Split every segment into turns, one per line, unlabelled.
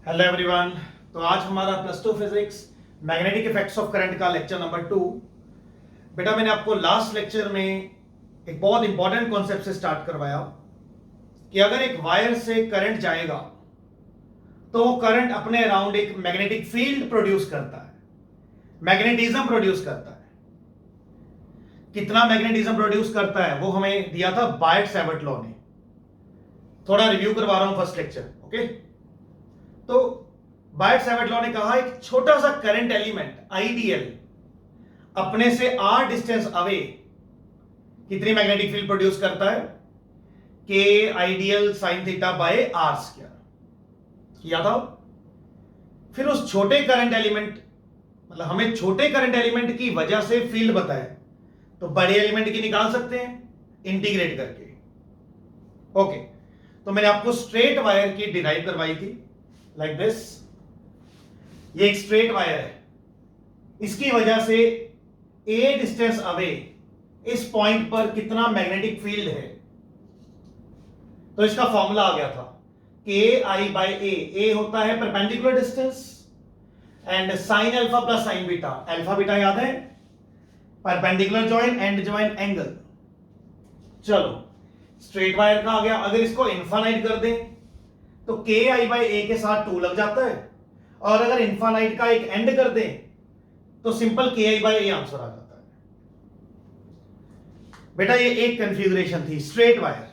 Hello everyone. तो आज हमारा plus two physics magnetic effects of current का लेक्चर नंबर 2। बेटा मैंने आपको लास्ट लेक्चर में एक बहुत इंपॉर्टेंट कॉन्सेप्ट से स्टार्ट करवाया कि अगर एक वायर से करंट जाएगा तो वो करंट अपने अराउंड एक मैग्नेटिक फील्ड प्रोड्यूस करता है, मैग्नेटिज्म प्रोड्यूस करता है। कितना मैग्नेटिज्म प्रोड्यूस करता है वो हमें दिया था बायट-सैवर्ट लॉ ने। थोड़ा रिव्यू करवा रहा हूं फर्स्ट लेक्चर, ओके। तो बायट-सैवर्ट लॉ ने कहा एक छोटा सा करंट एलिमेंट आईडीएल अपने से आर डिस्टेंस अवे कितनी मैग्नेटिक फील्ड प्रोड्यूस करता है, के ideal sine theta by R square किया था। फिर उस छोटे करंट एलिमेंट मतलब हमें छोटे करंट एलिमेंट की वजह से फील्ड बताए तो बड़े एलिमेंट की निकाल सकते हैं इंटीग्रेट करके, ओके। तो मैंने आपको स्ट्रेट वायर की डिराइव करवाई थी लाइक दिस। ये एक स्ट्रेट वायर है, इसकी वजह से ए डिस्टेंस अवे इस पॉइंट पर कितना मैग्नेटिक फील्ड है, तो इसका फॉर्मूला आ गया था के आई बाई ए होता है perpendicular distance and sign alpha plus sine beta. Alpha beta याद है, perpendicular join and join angle. चलो स्ट्रेट वायर का आ गया। अगर इसको इनफाइनाइट कर दें तो के आई बाई ए के साथ 2 लग जाता है, और अगर इनफाइनाइट का एक एंड कर दें तो सिंपल के आई बाई ए आंसर आ जाता है। बेटा ये एक कंफिगरेशन थी स्ट्रेट वायर।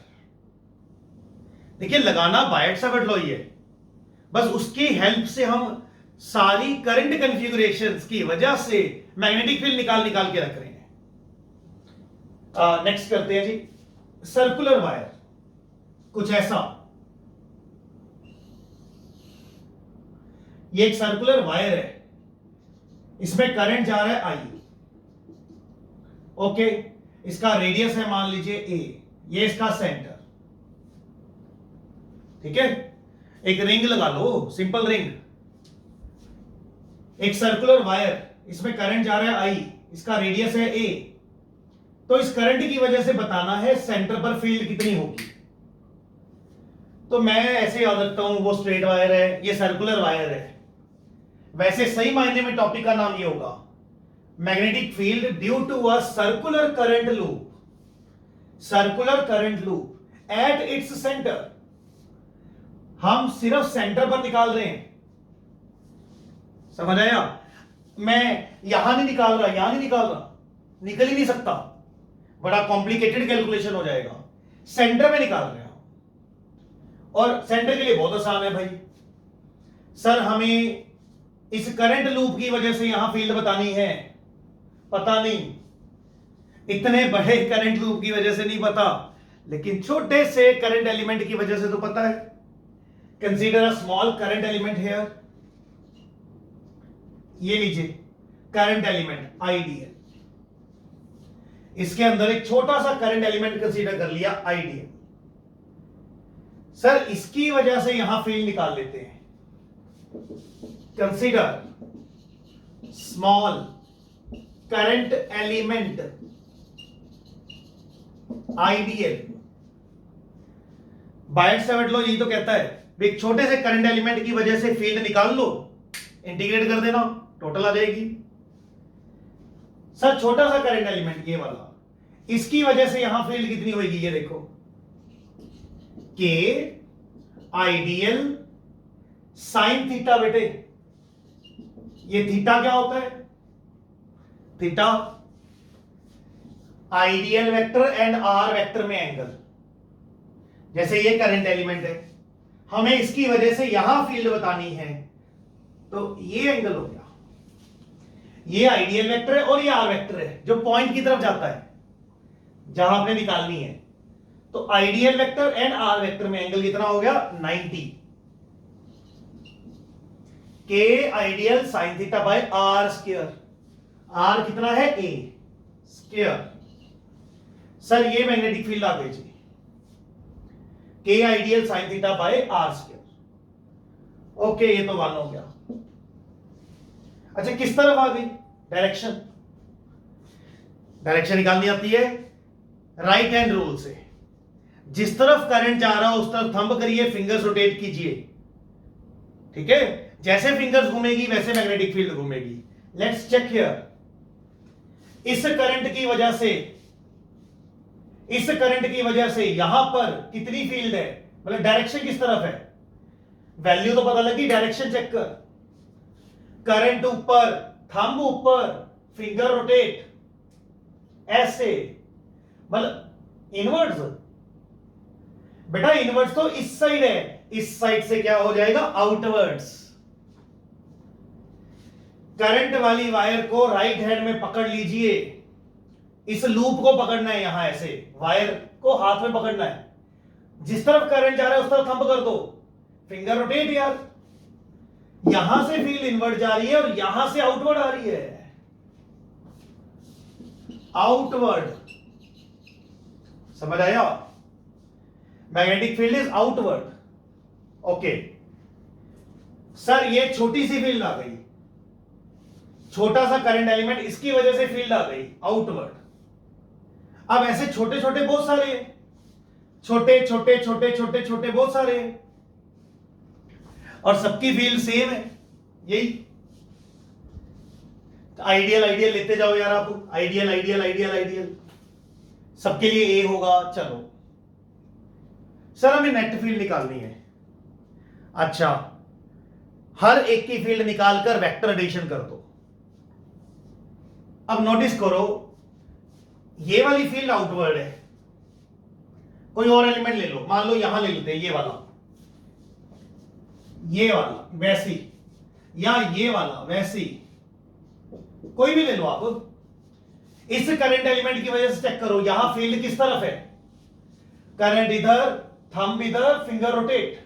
देखिए लगाना बायट-सैवर्ट लॉ ही है, बस उसकी हेल्प से हम सारी करंट कंफिगरेशंस की वजह से मैग्नेटिक फील्ड निकाल के रख रहे हैं। नेक्स्ट करते हैं जी, सर्कुलर वायर कुछ ऐसा। ये एक सर्कुलर वायर है, इसमें करंट जा रहा है आई, ओके। इसका रेडियस है मान लीजिए ए, ये इसका सेंटर, ठीक है। एक रिंग लगा लो, सिंपल रिंग। एक सर्कुलर वायर, इसमें करंट जा रहा है आई, इसका रेडियस है ए, तो इस करंट की वजह से बताना है सेंटर पर फील्ड कितनी होगी। तो मैं ऐसे याद रखता हूं वो स्ट्रेट वायर है, ये सर्कुलर वायर है। वैसे सही मायने में टॉपिक का नाम ये होगा magnetic field due to a circular current loop, circular current loop at its centre. हम सिर्फ सेंटर पर निकाल रहे हैं, समझ आया। मैं यहां नहीं निकाल रहा, यहां नहीं निकाल रहा, निकल ही नहीं सकता, बड़ा कॉम्प्लिकेटेड कैलकुलेशन हो जाएगा। सेंटर में निकाल रहे हैं, और सेंटर के लिए बहुत आसान है भाई। सर हमें इस करंट लूप की वजह से यहां फील्ड बतानी है, पता नहीं, इतने बड़े करंट लूप की वजह से नहीं पता, लेकिन छोटे से करंट एलिमेंट की वजह से तो पता है। Consider a small current element here, ये लीजिए करंट एलिमेंट आईडीएल, इसके अंदर एक छोटा सा करंट एलिमेंट कंसीडर कर लिया आईडीएल। सर इसकी वजह से यहां फील्ड निकाल लेते हैं। Consider small current element IDL. Biot Savart law यही तो कहता है एक छोटे से करंट एलिमेंट की वजह से फील्ड निकाल लो, इंटीग्रेट कर देना, टोटल आ जाएगी। सर छोटा सा करंट एलिमेंट ये वाला, इसकी वजह से यहां फील्ड कितनी होगी, ये देखो के आइडियल साइन थीटा। बेटे ये थीटा क्या होता है, theta ideal vector and R vector में एंगल। जैसे ये करंट एलिमेंट है, हमें इसकी वजह से यहां फील्ड बतानी है, तो ये एंगल हो गया। ये आइडियल वेक्टर है और ये आर वेक्टर है जो पॉइंट की तरफ जाता है जहां आपने निकालनी है। तो ideal vector and R vector में एंगल कितना हो गया, 90। के ideal sine theta by R square, R कितना है ए स्क्वायर। सर ये मैग्नेटिक फील्ड आ गई जी, के ideal sine theta by R square, okay. ये तो 1 हो गया। अच्छा किस तरफ आ गई, डायरेक्शन, डायरेक्शन निकालनी आती है राइट हैंड रूल से। जिस तरफ करंट जा रहा हो उस तरफ थंब करिए, फिंगर्स रोटेट कीजिए, ठीक है, जैसे फिंगर्स घूमेगी वैसे मैग्नेटिक फील्ड घूमेगी। Let's check here. इस करंट की वजह से यहां पर कितनी फील्ड है, मतलब डायरेक्शन किस तरफ है, वैल्यू तो पता लगी, डायरेक्शन चेक कर। करंट ऊपर, थंब ऊपर, फिंगर रोटेट ऐसे, मतलब इनवर्ड्स। बेटा इनवर्ड्स तो इस साइड है, इस साइड से क्या हो जाएगा, आउटवर्ड्स। करंट वाली वायर को राइट हैंड में पकड़ लीजिए, इस लूप को पकड़ना है, यहां ऐसे वायर को हाथ में पकड़ना है, जिस तरफ करंट जा रहा है उस तरफ थंब कर दो, फिंगर रोटेट यार। यहां से फील्ड इनवर्ड जा रही है और यहां से आउटवर्ड आ रही है, आउटवर्ड। समझ आया, magnetic field is outward. Okay sir, ये छोटी सी फील्ड आ गई, छोटा सा करंट एलिमेंट, इसकी वजह से फील्ड आ गई आउटवर्ड। अब ऐसे छोटे छोटे बहुत सारे हैं, छोटे छोटे छोटे छोटे छोटे बहुत सारे हैं, और सबकी फील्ड सेम है, यही आइडियल आइडियल लेते जाओ यार आप, आइडियल आइडियल आइडियल आइडियल, सबके लिए ए होगा। चलो सर हमें नेट फील्ड निकालनी है। अच्छा, हर एक की फील्ड निकालकर वेक्टर एडिशन कर दो। अब नोटिस करो, ये वाली फील्ड आउटवर्ड है, कोई और एलिमेंट ले लो, मान लो यहां ले लेते हैं ये वाला वैसी, या ये वाला वैसी, कोई भी ले लो आप। इस करंट एलिमेंट की वजह से चेक करो, यहां फील्ड किस तरफ है, करंट इधर, थंब इधर, फिंगर रोटेट,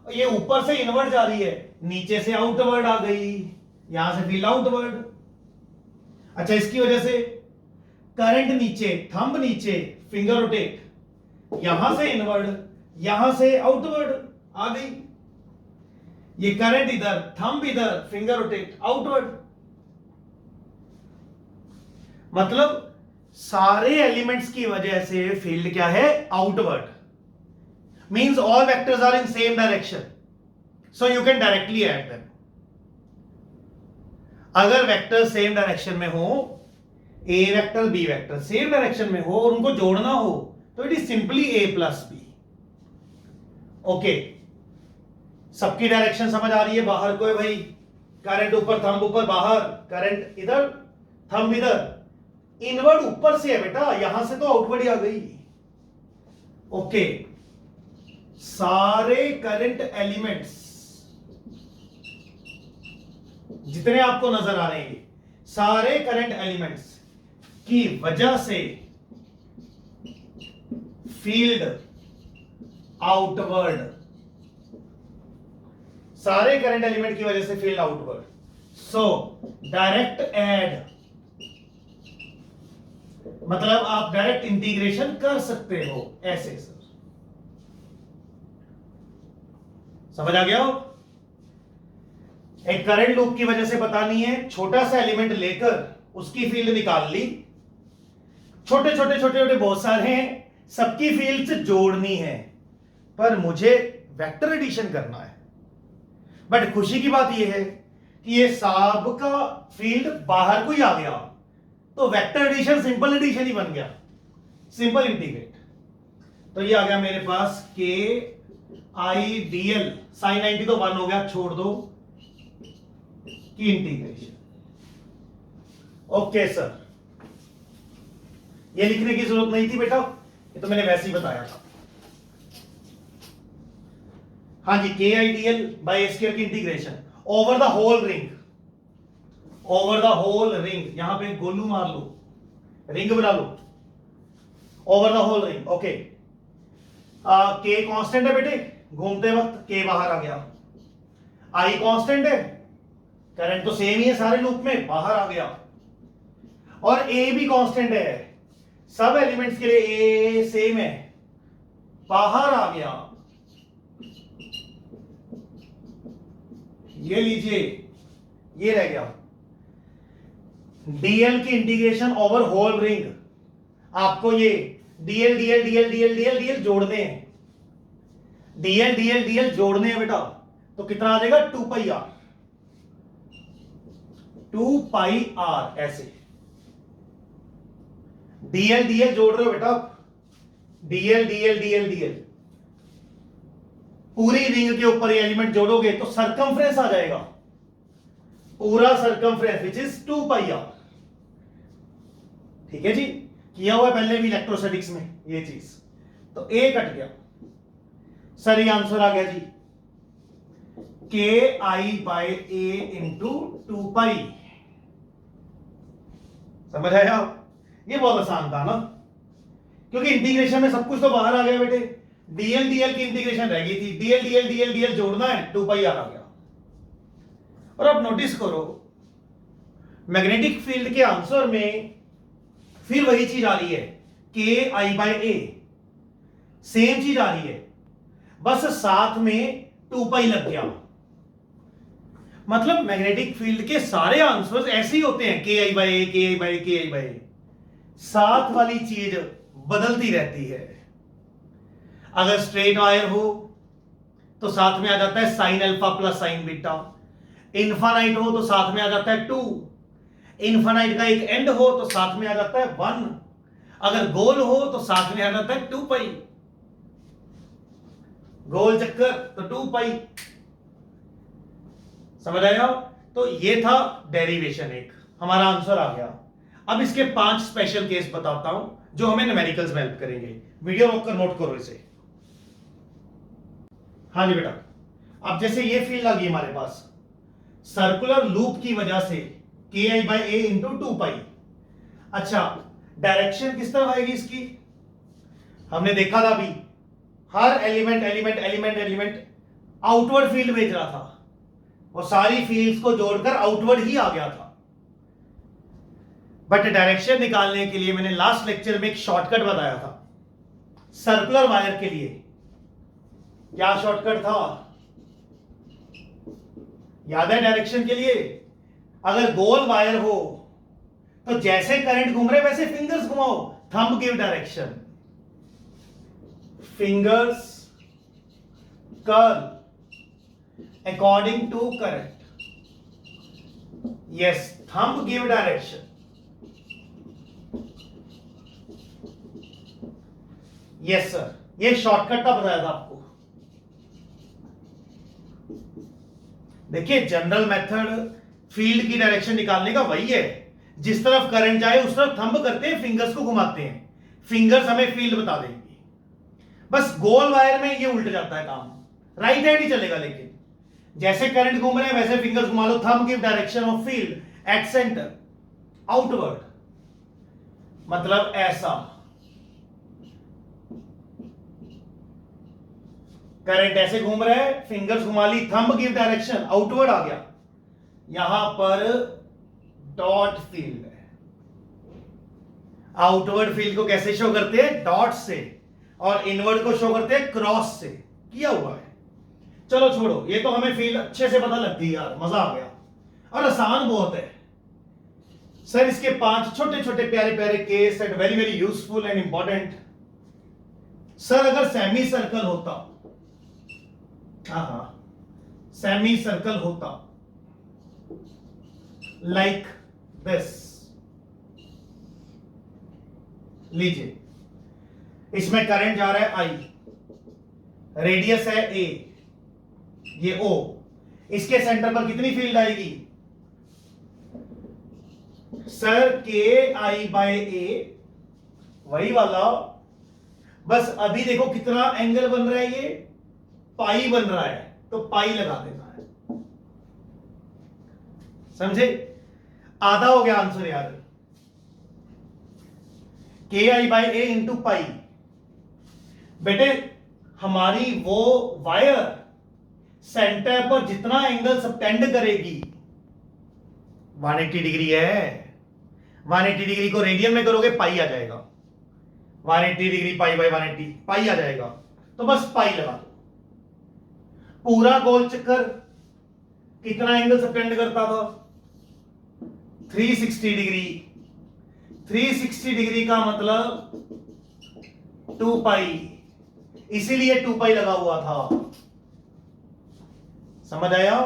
ये ऊपर से इनवर्ड जा रही है, नीचे से आउटवर्ड आ गई, यहां से फील्ड आउटवर्ड। अच्छा, इसकी वजह से करंट नीचे, थंब नीचे, फिंगर रोटेट, यहां से इनवर्ड, यहां से आउटवर्ड आ गई, ये करंट इधर, थंब इधर, फिंगर रोटेट, आउटवर्ड। मतलब सारे एलिमेंट्स की वजह से फील्ड क्या है, outward. Means all vectors are in same direction, so you can directly add them. अगर वेक्टर सेम डायरेक्शन में हो, A vector B vector same direction में हो और उनको जोड़ना हो, तो it is simply A plus B. Okay, सबकी डायरेक्शन समझ आ रही है, बाहर को है भाई, करंट ऊपर, थंब ऊपर, बाहर करंट इधर, थंब इधर, इनवर्ड ऊपर से है बेटा, यहां से तो आउटवर्ड ही आ गई। ओके, सारे करंट एलिमेंट्स जितने आपको नजर आ रहे हैं, सारे करंट एलिमेंट्स की वजह से फील्ड आउटवर्ड, सारे करंट एलिमेंट की वजह से field outward. So direct add, मतलब आप डायरेक्ट इंटीग्रेशन कर सकते हो ऐसे। सर समझ आ गया हो, एक करंट लूप की वजह से बतानी है, छोटा सा एलिमेंट लेकर उसकी फील्ड निकाल ली, छोटे छोटे छोटे छोटे बहुत सारे हैं, सबकी फील्ड से जोड़नी है, पर मुझे वेक्टर एडिशन करना है। बट खुशी की बात यह है कि ये सब का फील्ड बाहर को ही आ गया, तो वेक्टर एडिशन सिंपल एडिशन ही बन गया, सिंपल इंटीग्रेट। तो ये आ गया मेरे पास के आई डी एल, साइन 90 तो 1 हो गया, छोड़ दो, की इंटीग्रेशन। ओके सर, ये लिखने की जरूरत नहीं थी बेटा, ये तो मैंने वैसे ही बताया था। हाँ जी, K I D L by square की integration over the whole ring, over the whole ring, यहां पे गोलू मार लो, रिंग बना लो, over the whole ring. Okay, K constant है बेटे, घूमते वक्त के बाहर आ गया, आई कांस्टेंट है, करंट तो सेम ही है सारे लूप में, बाहर आ गया, और ए भी कांस्टेंट है, सब एलिमेंट्स के लिए ए सेम है, बाहर आ गया। ये लीजिए, ये रह गया, डीएल की इंटीग्रेशन ओवर होल रिंग। आपको ये dl dl dl dl dl dl जोड़ने हैं, डीएल डीएल डीएल जोड़ने हैं बेटा, तो कितना आ जाएगा 2 पाई आर, 2 पाई आर ऐसे। डीएल डीएल जोड़ रहे हो बेटा, डीएल डीएल डीएल डीएल, पूरी रिंग के ऊपर ये एलिमेंट जोड़ोगे तो सरकमफ्रेंस आ जाएगा, पूरा circumference which is 2 pi R. ठीक है जी, किया हुआ है पहले भी इलेक्ट्रोस्टैटिक्स में ये चीज। तो ए कट गया सर, ये आंसर आ गया जी K I by A into 2 पाई। समझ आया? ये बहुत आसान था ना, क्योंकि इंटीग्रेशन में सब कुछ तो बाहर आ गया बेटे। डीएल डीएल की इंटीग्रेशन रह गई थी, डीएल डीएल डीएल डीएल जोड़ना है, 2 पाई आर आ गया। और अब नोटिस करो मैग्नेटिक फील्ड के आंसर में फिर वही चीज आ रही है, के आई बाय ए, सेम चीज आ रही है, बस साथ में 2 पाई लग गया। मतलब मैग्नेटिक फील्ड के सारे आंसर्स ऐसे ही होते हैं, के आई बाय ए, के आई बाय ए, के आई बाय ए, साथ वाली चीज बदलती रहती है। अगर स्ट्रेट वायर हो तो साथ में आ जाता है sign alpha plus sine beta, infinite हो तो साथ में आ जाता है 2, इनफाइनाइट का एक एंड हो तो साथ में आ जाता है 1, अगर गोल हो तो साथ में आ जाता है 2 पाई, गोल चक्कर तो 2 पाई। समझ आया? तो ये था डेरिवेशन, एक हमारा आंसर आ गया। अब इसके 5 स्पेशल केस बताता हूं जो हमें न्यूमेरिकल्स में हेल्प करेंगे। वीडियो रोककर नोट करो इसे। हाँ जी बेटा, अब जैसे ये फील्ड आ गई हमारे पास सर्कुलर लूप की वजह से के आई बाय ए इंटू 2 पाई। अच्छा, डायरेक्शन किस तरफ आएगी इसकी? हमने देखा था अभी, हर element element element element outward field भेज रहा था, और सारी फील्ड्स को जोड़कर आउटवर्ड ही आ गया था। बट डायरेक्शन निकालने के लिए मैंने लास्ट लेक्चर में एक शॉर्टकट बताया था सर्कुलर वायर के लिए। क्या शॉर्टकट था? याद है? डायरेक्शन के लिए अगर गोल वायर हो तो जैसे करंट घूम रहे वैसे फिंगर्स घुमाओ, thumb give direction, fingers curl according to current, yes, thumb give direction. Yes sir, ये शॉर्टकट का बताया था आपको। देखिए जनरल मेथड फील्ड की डायरेक्शन निकालने का वही है, जिस तरफ करंट जाए उस तरफ थंब करते हैं, फिंगर्स को घुमाते हैं, फिंगर्स हमें फील्ड बता देंगे। बस गोल वायर में ये उल्ट जाता है काम, राइट हैंड ही चलेगा, लेकिन जैसे करंट घूम रहे हैं वैसे फिंगर्स घुमा लो, thumb give direction of field at centre outward, मतलब ऐसा। करंट ऐसे घूम रहा है, फिंगर्स घुमा ली, थंब गिव डायरेक्शन आउटवर्ड आ गया। यहां पर डॉट फील्ड है। आउटवर्ड फील्ड को कैसे शो करते हैं? डॉट से, और इनवर्ड को शो करते हैं क्रॉस से, किया हुआ है। चलो छोड़ो, ये तो हमें फील्ड अच्छे से पता लगती है यार, मजा आ गया और आसान बहुत है सर। इसके 5 छोटे छोटे प्यारे प्यारे case and very very useful and important. Sir अगर सेमी सर्कल होता, सेमी सर्कल होता लाइक दिस, लीजिए इसमें करंट जा रहा है आई, रेडियस है ए, ये ओ, इसके सेंटर पर कितनी फील्ड आएगी? सर के आई बाय ए, वही वाला, बस अभी देखो कितना एंगल बन रहा है, ये पाई बन रहा है, तो पाई लगा देना है, समझे? आधा हो गया आंसर यार, के आई बाय ए इंटू पाई। बेटे हमारी वो वायर सेंटर पर जितना एंगल सबटेंड करेगी 180 डिग्री है, 180 डिग्री को रेडियन में करोगे पाई आ जाएगा, 180 डिग्री पाई बाय 180 पाई आ जाएगा, तो बस पाई लगा दो। पूरा गोल चक्कर कितना एंगल सबटेंड करता था? 360 डिग्री। 360 डिग्री का मतलब 2 पाई, इसीलिए 2 पाई लगा हुआ था, समझ आया?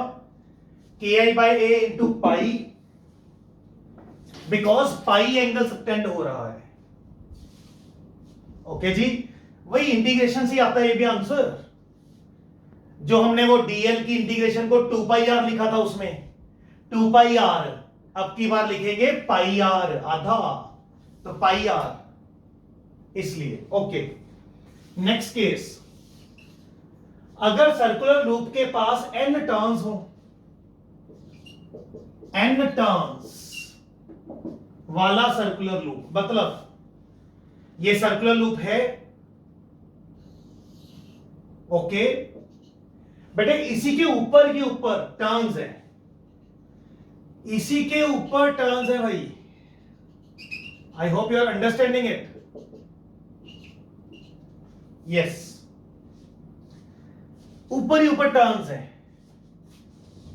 KI/A into pi, because pi angle subtend हो रहा है। ओके जी, वही इंटीग्रेशन से आता है ये भी आंसर, जो हमने वो डीएल की इंटीग्रेशन को 2πr लिखा था, उसमें 2πr अब की बार लिखेंगे πr आधा, तो πr इसलिए। ओके, नेक्स्ट केस, अगर सर्कुलर लूप के पास n टर्न्स हो, n टर्न्स वाला सर्कुलर लूप, मतलब ये सर्कुलर लूप है, ओके बेटे, इसी के ऊपर के ऊपर टर्न्स है, इसी के ऊपर टर्न्स है भाई। I hope you are understanding it. Yes, ऊपर ही ऊपर टर्न्स है,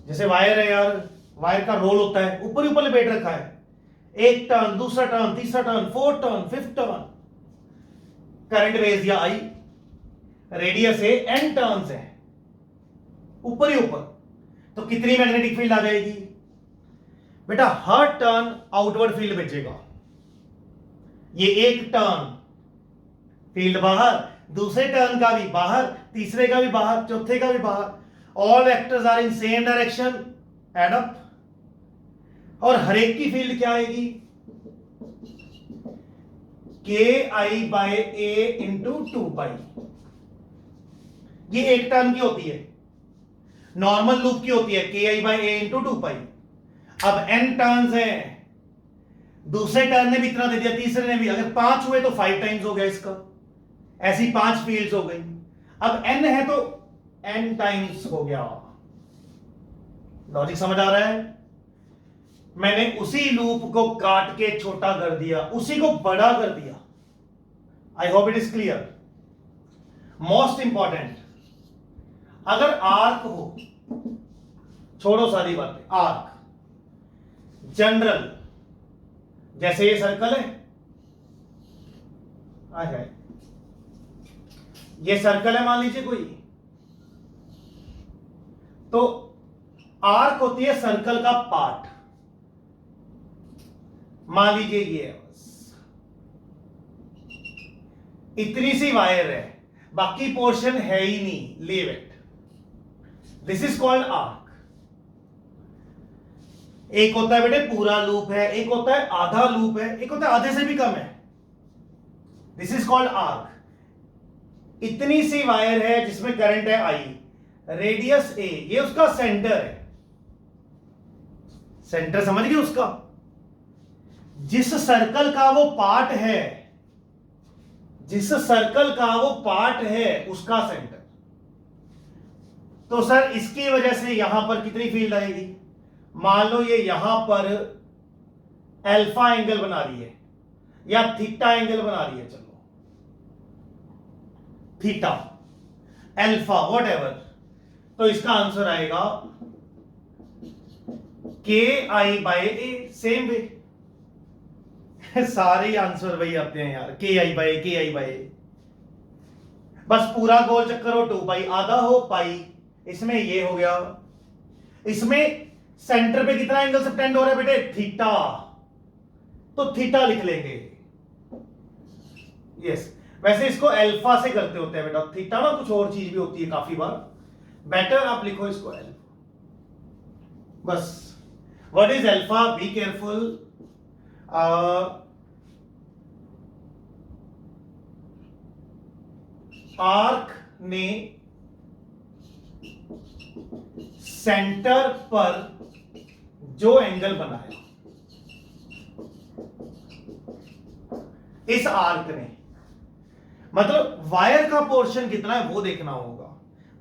जैसे वायर है यार, वायर का रोल होता है, ऊपर ही ऊपर लपेट रखा है, एक टर्न, दूसरा टर्न, तीसरा turn, fourth turn, fifth turn, current भेज दिया आई, रेडियस है, n टर्न्स है ऊपर ही ऊपर, तो कितनी मैग्नेटिक फील्ड आ जाएगी बेटा? हर टर्न आउटवर्ड फील्ड भेजेगा। ये एक टर्न फील्ड बाहर, दूसरे टर्न का भी बाहर, तीसरे का भी बाहर, चौथे का भी बाहर, all vectors are in same direction, add up, और हर एक की फील्ड क्या आएगी? KI/A into 2π। ये एक टर्न की होती है, नॉर्मल लूप की होती है, KI/A इंटू 2π। अब n टर्न्स हैं, दूसरे टर्न ने भी इतना दे दिया, तीसरे ने भी, अगर 5 हुए तो 5 टाइम्स हो गया इसका, ऐसी 5 फील्ड्स हो गई। अब n है तो n टाइम्स हो गया। लॉजिक समझ आ रहा है? मैंने उसी लूप को काट के छोटा कर दिया, उसी को बड़ा कर दिया। I hope it is clear. Most important, अगर आर्क हो, छोड़ो सारी बातें, आर्क जनरल, जैसे ये सर्कल है, ये सर्कल है मान लीजिए कोई, तो आर्क होती है सर्कल का पार्ट। मान लीजिए ये है, बस इतनी सी वायर है, बाकी पोर्शन है ही नहीं, leave it, this is called arc. एक होता है बेटे पूरा लूप है, एक होता है आधा लूप है, एक होता है आधे से भी कम है, दिस इज कॉल्ड आर्क। इतनी सी वायर है जिसमें करंट है आई, रेडियस ए, ये उसका सेंटर है, सेंटर समझ गए उसका? जिस सर्कल का वो पार्ट है, जिस सर्कल का वो पार्ट है, उसका सेंटर। तो सर इसकी वजह से यहां पर कितनी फील्ड आएगी? मान लो ये यहां पर अल्फा एंगल बना रही है या थीटा एंगल बना रही है, चलो थीटा, अल्फा, व्हाटएवर, तो इसका आंसर आएगा KI/A। सेम वे सारे आंसर वही आते हैं यार, KI/A। बस पूरा गोल चक्कर हो 2π, आधा हो पाई, इसमें ये हो गया, इसमें सेंटर पे कितना एंगल सबटेंड हो रहा है बेटे? थीटा, तो थीटा लिख लेंगे। यस, वैसे इसको अल्फा से करते होते हैं बेटा, थीटा ना कुछ और चीज भी होती है काफी बार, बेटर आप लिखो इसको अल्फा। बस what is alpha? Be careful, arc ने सेंटर पर जो एंगल बनाया, इस आर्क ने, मतलब वायर का पोर्शन कितना है वो देखना होगा।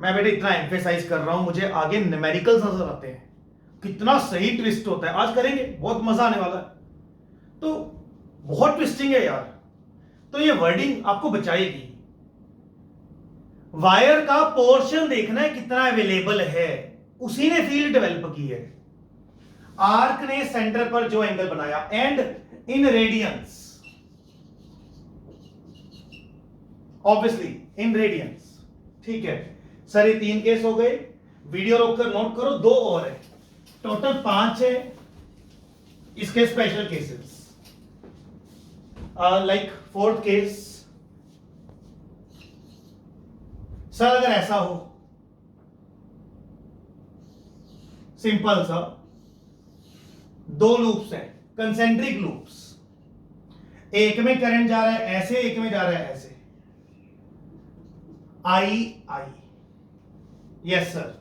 मैं बेटे इतना एम्फेसाइज कर रहा हूं, मुझे आगे न्यूमेरिकल्स नजर आते हैं, कितना सही ट्विस्ट होता है, आज करेंगे, बहुत मजा आने वाला है। तो बहुत ट्विस्टिंग है यार, तो ये वर्डिंग आपको बचाएगी। वायर का पोर्शन देखना है कितना अवेलेबल है, उसी ने फील्ड डेवलप की है। आर्क ने सेंटर पर जो एंगल बनाया, and in radiance, obviously in radiance, ठीक है सर। ये 3 केस हो गए। वीडियो रोककर नोट करो, 2 और है, टोटल 5 है इसके special cases. Like fourth case, sir अगर ऐसा हो, सिंपल सा, 2 लूप्स हैं, कंसेंट्रिक लूप्स, एक में करंट जा रहा है ऐसे, एक में जा रहा है ऐसे, आई आई, यस सर,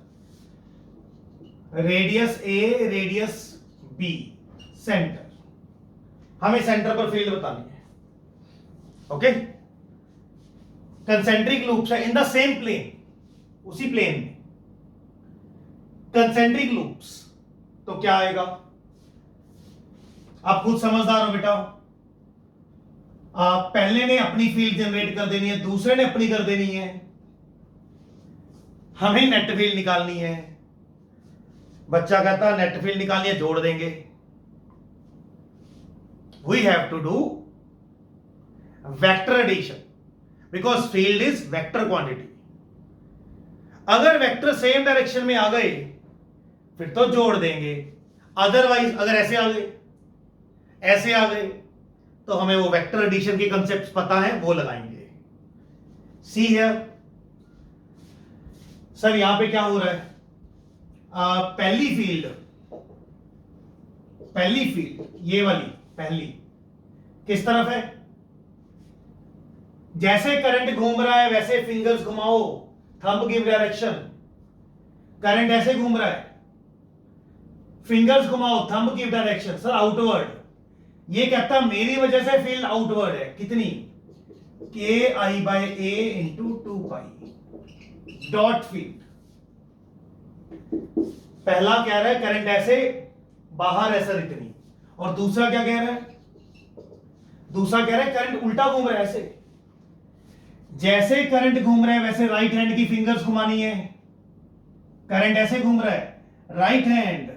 रेडियस ए रेडियस बी, सेंटर, हमें सेंटर पर फील्ड बतानी है, ओके। कंसेंट्रिक लूप्स है इन द सेम प्लेन, उसी प्लेन में कंसेंट्रिक लूप्स, तो क्या आएगा, आप खुद समझदार हो बेटा, पहले ने अपनी फील्ड जनरेट कर देनी है, दूसरे ने अपनी कर देनी है, हमें नेट फील्ड निकालनी है। बच्चा कहता है नेट फील्ड निकालनी है, जोड़ देंगे, we have to do vector addition because field is vector quantity. अगर वेक्टर सेम डायरेक्शन में आ गए फिर तो जोड़ देंगे, अदरवाइज अगर ऐसे आ गए, ऐसे आ गए, तो हमें वो वेक्टर एडिशन के कंसेप्ट पता है, वो लगाएंगे। सी है सर, यहां पे क्या हो रहा है, पहली फील्ड ये वाली पहली किस तरफ है, जैसे करंट घूम रहा है वैसे फिंगर्स घुमाओ, थंब गिव डायरेक्शन, करंट ऐसे घूम रहा है, फिंगर्स घुमाओ, thumb give direction, sir outward, ये कहता मेरी वजह से फील्ड आउटवर्ड है, कितनी, के I by A into 2 Pie dot field. पहला कह रहा है करंट ऐसे बाहर है सर इतनी, और दूसरा क्या कह रहा है, दूसरा कह रहा है करंट उल्टा घूम रहा है, ऐसे जैसे करंट घूम रहा है वैसे राइट हैंड की फिंगर्स घुमानी है, करंट ऐसे घूम रहा है, राइट हैंड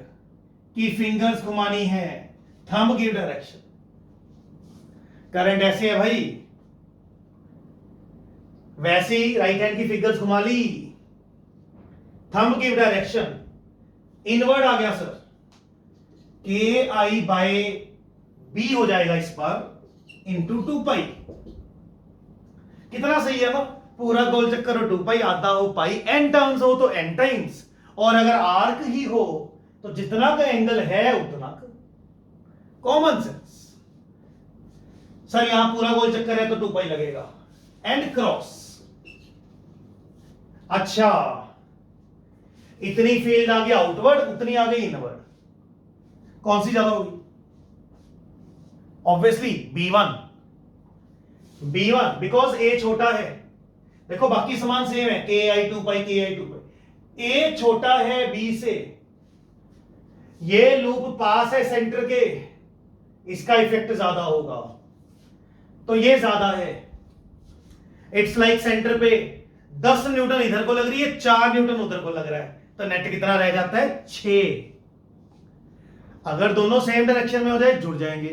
की फिंगर्स घुमानी है, थंब गिव डायरेक्शन, करंट ऐसे है भाई, वैसे ही राइट हैंड की फिंगर्स घुमा ली, थंब गिव डायरेक्शन, इनवर्ड आ गया सर, के आई बाय बी हो जाएगा इस पर इंटू 2 पाई, कितना सही है ना, पूरा गोल चक्कर हो 2 पाई, आधा हो पाई, एन टर्न्स हो तो एन टाइम्स, और अगर आर्क ही हो तो जितना का एंगल है उतना का, कॉमन सेंस। सर यहां पूरा गोल चक्कर है तो 2 पाई लगेगा, एंड क्रॉस, अच्छा इतनी फील्ड आ गई आउटवर्ड, उतनी आ गई इनवर्ड, कौन सी ज्यादा होगी, ऑब्वियसली B1 बिकॉज ए छोटा है, देखो बाकी समान सेम है, के आई 2 पाई, के आई 2 पाई, ए छोटा है बी से, ये लूप पास है सेंटर के, इसका इफेक्ट ज्यादा होगा, तो ये ज्यादा है, इट्स लाइक सेंटर पे 10 न्यूटन इधर को लग रही है, 4 न्यूटन उधर को लग रहा है, तो नेट कितना रह जाता है, 6। अगर दोनों सेम डायरेक्शन में हो जाए जुड़ जाएंगे,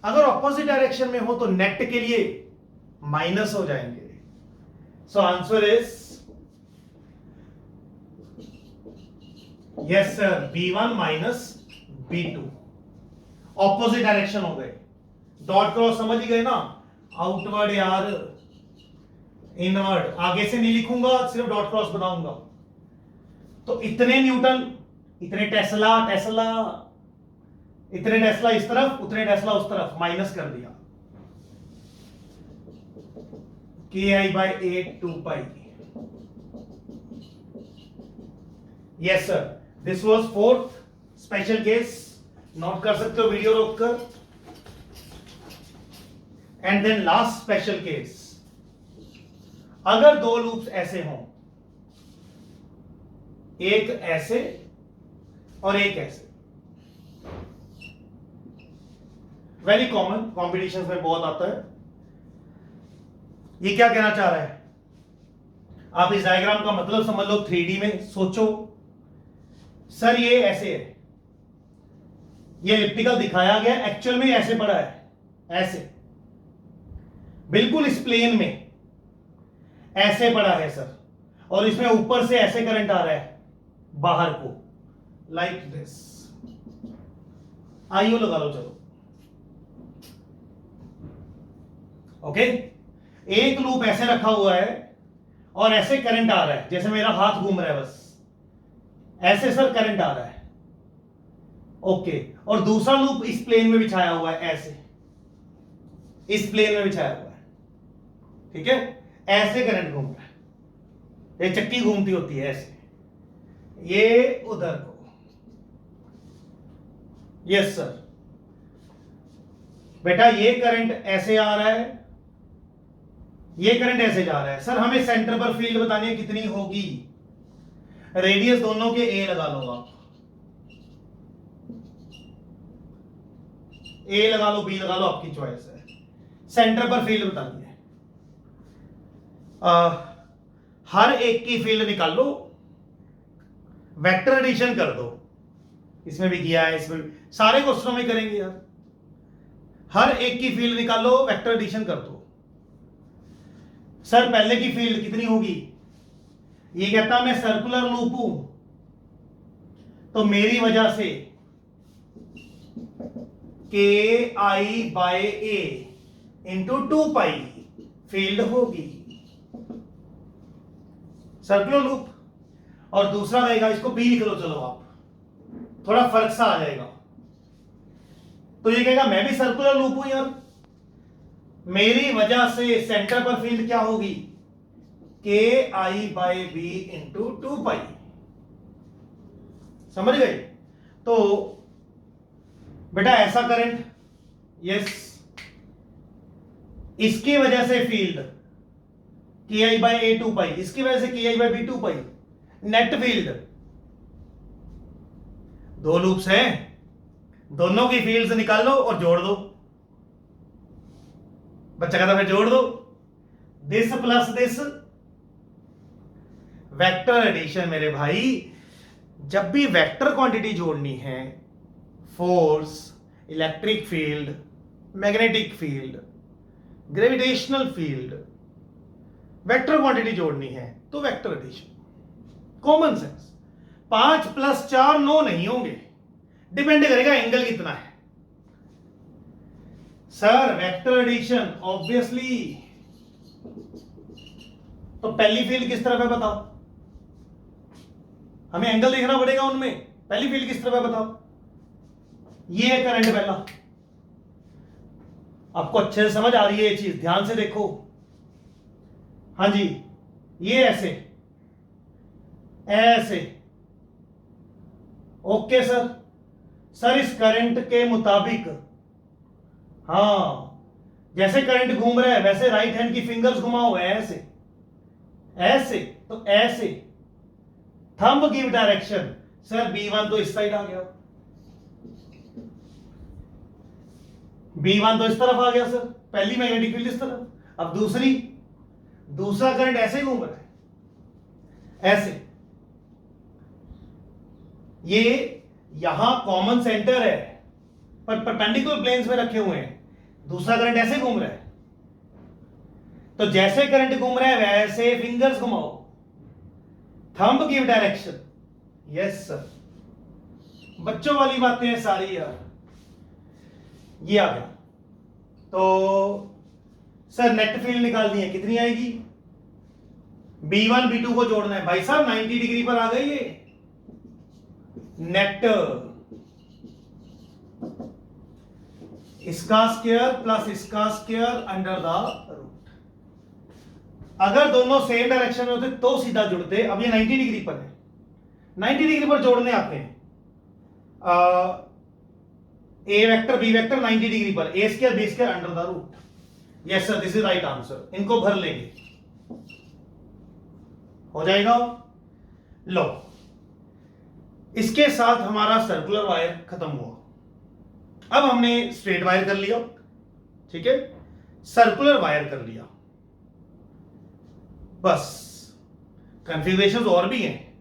अगर ऑपोजिट डायरेक्शन में हो तो नेट के लिए माइनस हो जाएंगे। So answer is yes sir, B1 minus B2, opposite direction हो गए, डॉट क्रॉस समझ ही गए ना, आउटवर्ड यार इनवर्ड, आगे से नहीं लिखूंगा, सिर्फ डॉट क्रॉस बनाऊंगा, तो इतने न्यूटन, इतने टेस्ला, इतने टेस्ला इस तरफ, उतने टेस्ला उस तरफ, माइनस कर दिया, K I by 2 pi, yes sir, this was 4th special case, note कर सकते हो वीडियो रोककर, and then last special case, अगर 2 लूप्स ऐसे हों, एक ऐसे और एक ऐसे, वेरी कॉमन, कॉम्पिटिशन में बहुत आता है। ये क्या कहना चाह रहा है, आप इस डायग्राम का मतलब समझ लो, 3D में सोचो, सर ये ऐसे है, ये एलिप्टिकल दिखाया गया, एक्चुअल में ऐसे पड़ा है, ऐसे बिल्कुल इस प्लेन में ऐसे पड़ा है सर, और इसमें ऊपर से ऐसे करंट आ रहा है, बाहर को, लाइक दिस। आईओ लगा लो, चलो। ओके, एक लूप ऐसे रखा हुआ है और ऐसे करंट आ रहा है, जैसे मेरा हाथ घूम रहा है, बस ऐसे सर करंट आ रहा है। ओके, और दूसरा लूप इस प्लेन में बिछाया हुआ है, ऐसे इस प्लेन में बिछाया हुआ है, ठीक है। ऐसे करंट घूम रहा है, ये चक्की घूमती होती है ऐसे, ये उधर को। Yes sir. बेटा ये करंट ऐसे आ रहा है, ये करंट ऐसे जा रहा है। सर हमें सेंटर पर फील्ड बतानी है कितनी होगी। रेडियस दोनों के ए लगा लो आप, ए लगा लो, बी लगा लो, आपकी चॉइस है। सेंटर पर फील्ड बतानी है। हर एक की फील्ड निकाल लो, वेक्टर एडिशन कर दो। इसमें भी किया है, इसमें भी, सारे क्वेश्चनों में करेंगे यार। हर एक की फील्ड निकालो, वेक्टर एडिशन कर दो। सर पहले की फील्ड कितनी होगी? ये कहता मैं सर्कुलर लूप हूं, तो मेरी वजह से के I by A into 2 pi field होगी, सर्कुलर लूप। और दूसरा रहेगा, इसको बी लिख लो, चलो आप, थोड़ा फर्क सा आ जाएगा। तो ये कहेगा मैं भी सर्कुलर लूप हूं यार, मेरी वजह से सेंटर पर फील्ड क्या होगी? के आई बाय बी इंटू 2 पाई। समझ गए? तो बेटा ऐसा करंट, यस, इसकी वजह से फील्ड के आई बाय ए 2 पाई, इसकी वजह से के I bye B 2 pi, net field. दो लूप्स हैं, दोनों की फील्ड्स निकाल लो और जोड़ दो। बच्चा कहता फिर जोड़ दो, this plus this, vector addition. मेरे भाई जब भी वेक्टर क्वांटिटी जोड़नी है, force, electric field, magnetic field, gravitational field, vector quantity जोड़नी है तो वेक्टर एडिशन, कॉमन सेंस। 5 + 4 9 नहीं होंगे, डिपेंड करेगा एंगल कितना है। सर वेक्टर एडिशन ऑब्वियसली, तो पहली फील्ड किस तरफ है बताओ, हमें एंगल देखना पड़ेगा उनमें। पहली फील्ड किस तरफ है बताओ, ये है करंट पहला। आपको अच्छे से समझ आ रही है ये चीज, ध्यान से देखो। हाँ जी, ये ऐसे ऐसे, ओके सर। सर इस करंट के मुताबिक, हाँ, जैसे करंट घूम रहा है वैसे राइट हैंड की फिंगर्स घुमाओ, ऐसे ऐसे, तो ऐसे, thumb give direction. Sir B1 तो इस साइड आ गया, B1 तो इस तरफ आ गया सर, पहली मैग्नेटिक फील्ड इस तरफ। अब दूसरा करंट ऐसे घूम रहा है, ऐसे, ये यहां कॉमन सेंटर है पर परपेंडिकुलर प्लेन्स में रखे हुए हैं, दूसरा करंट ऐसे घूम रहा है। तो जैसे करंट घूम रहा है वैसे फिंगर्स घुमाओ, thumb give direction. Yes sir, बच्चों वाली बातें हैं सारी यार। ये आ गया। तो सर नेट फील्ड निकालनी है, कितनी आएगी? B1 B2 को जोड़ना है भाई साहब, 90 डिग्री पर आ गई ये नेट, इसका स्क्वायर प्लस इसका स्क्वायर अंडर द रूट। अगर दोनों सेम डायरेक्शन में होते तो सीधा जुड़ते। अब ये 90 डिग्री पर है, 90 डिग्री पर जोड़ने आते हैं। A vector B vector 90 degree पर, A square B square under the root. Yes sir, this is right answer. इनको भर लेंगे, हो जाएगा। लो, इसके साथ हमारा सर्कुलर वायर खत्म हुआ। अब हमने स्ट्रेट वायर कर लिया, ठीक है, सर्कुलर वायर कर लिया, बस। कॉन्फ़िगरेशंस और भी हैं,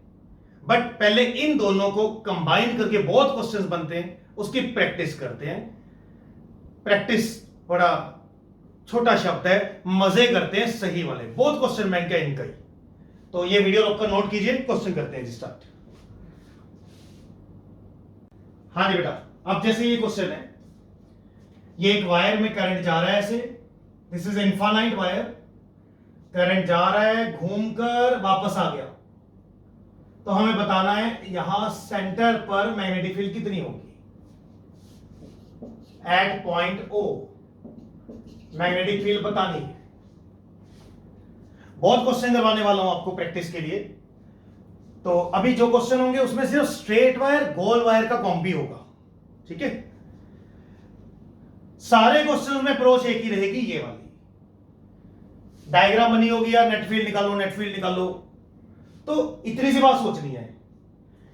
बट पहले इन दोनों को कंबाइन करके बहुत क्वेश्चंस बनते हैं, उसकी प्रैक्टिस करते हैं। प्रैक्टिस बड़ा छोटा शब्द है, मजे करते हैं सही वाले, बहुत क्वेश्चन बैंक है इनका ही। तो ये वीडियो आपका नोट कीजिए, क्वेश्चन करते हैं जी स्टार्ट। हाँ जी बेटा, अब जैसे ये क्वेश्चन है, ये एक वायर में करंट जा रहा है ऐसे, this is infinite wire, current जा रहा है घूमकर वापस आ गया, तो हमें बताना है यहां सेंटर पर मैग्नेटिक फील्ड कितनी होगी at point O, magnetic field बतानी है। बहुत क्वेश्चन करवाने वाला हूं आपको प्रैक्टिस के लिए, तो अभी जो क्वेश्चन होंगे उसमें सिर्फ स्ट्रेट वायर गोल वायर का कॉम्बी होगा, ठीक है। सारे क्वेश्चन में अप्रोच एक ही रहेगी, ये वाली डायग्राम बनी होगी यार, नेट फील्ड निकालो नेट फील्ड निकालो, तो इतनी सी बात सोचनी है,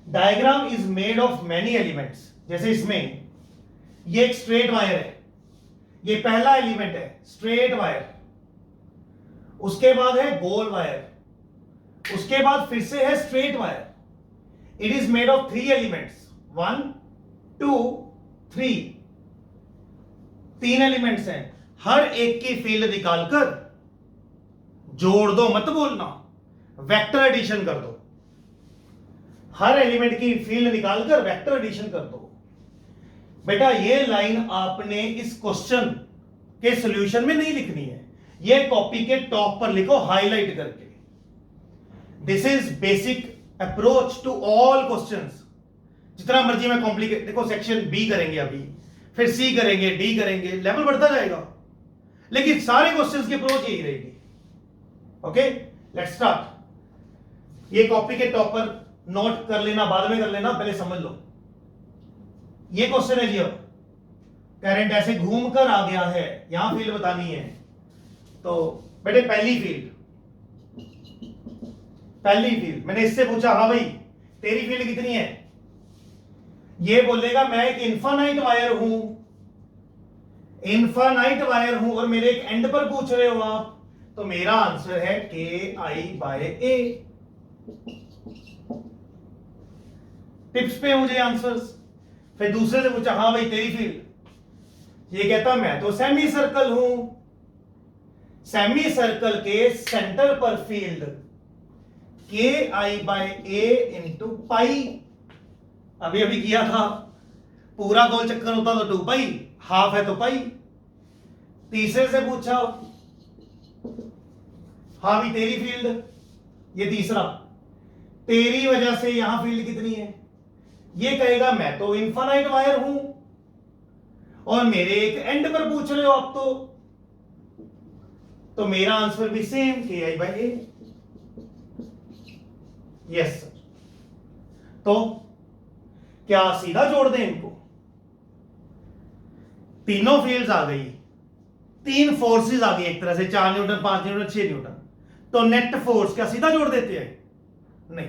diagram is made of many elements. जैसे इसमें ये एक स्ट्रेट वायर है, ये पहला एलिमेंट है स्ट्रेट वायर, उसके बाद है गोल वायर, उसके बाद फिर से है straight wire. It is made of 3 elements, 1 2 3, 3 elements हैं, हर एक की फील्ड निकालकर जोड़ दो, मत बोलना, वेक्टर एडिशन कर दो, हर एलिमेंट की फील्ड निकालकर वेक्टर एडिशन कर दो। बेटा ये लाइन आपने इस क्वेश्चन के सॉल्यूशन में नहीं लिखनी है, ये कॉपी के टॉप पर लिखो हाईलाइट करके। This is basic approach to all questions. जितना मर्जी में कॉम्प्लिकेट, देखो सेक्शन बी करेंगे अभी, फिर सी करेंगे, डी करेंगे, लेवल बढ़ता जाएगा, लेकिन सारे क्वेश्चंस की अप्रोच यही रहेगी। Okay, let's start. ये कॉपी के टॉप पर नोट कर लेना, बाद में कर लेना, पहले समझ लो। ये क्वेश्चन है जी, अब करंट ऐसे घूम कर आ गया है, यहां फील्ड बतानी है, तो बेटे पहली फील्ड मैंने इससे पूछा, हाँ भाई तेरी फील्ड कितनी है, ये बोलेगा मैं एक इनफाइनाइट वायर हूं और मेरे एक एंड पर पूछ रहे हो आप, तो मेरा आंसर है KI/A। टिप्स पे मुझे आंसर्स। फिर दूसरे से पूछा, हाँ भाई तेरी फील्ड, ये कहता मैं तो सेमी सर्कल हूं, सेमी सर्कल के सेंटर पर फील्ड KI/A इंटू पाई, अभी किया था, पूरा गोल चक्कर होता तो 2 पाई, हाफ है तो पाई। तीसरे से पूछा, हाँ भी तेरी फील्ड, ये तीसरा, तेरी वजह से यहां फील्ड कितनी है, ये कहेगा मैं तो इनफाइनाइट वायर हूं और मेरे एक एंड पर पूछ रहे हो आप, तो मेरा आंसर भी सेम KI/A। Yes sir. तो क्या सीधा जोड़ दें इनको, तीनों फील्ड्स आ गई, 3 फोर्सेस आ गई, एक तरह से 4 न्यूटन 5 न्यूटन 6 न्यूटन, तो नेट फोर्स क्या सीधा जोड़ देते हैं, नहीं,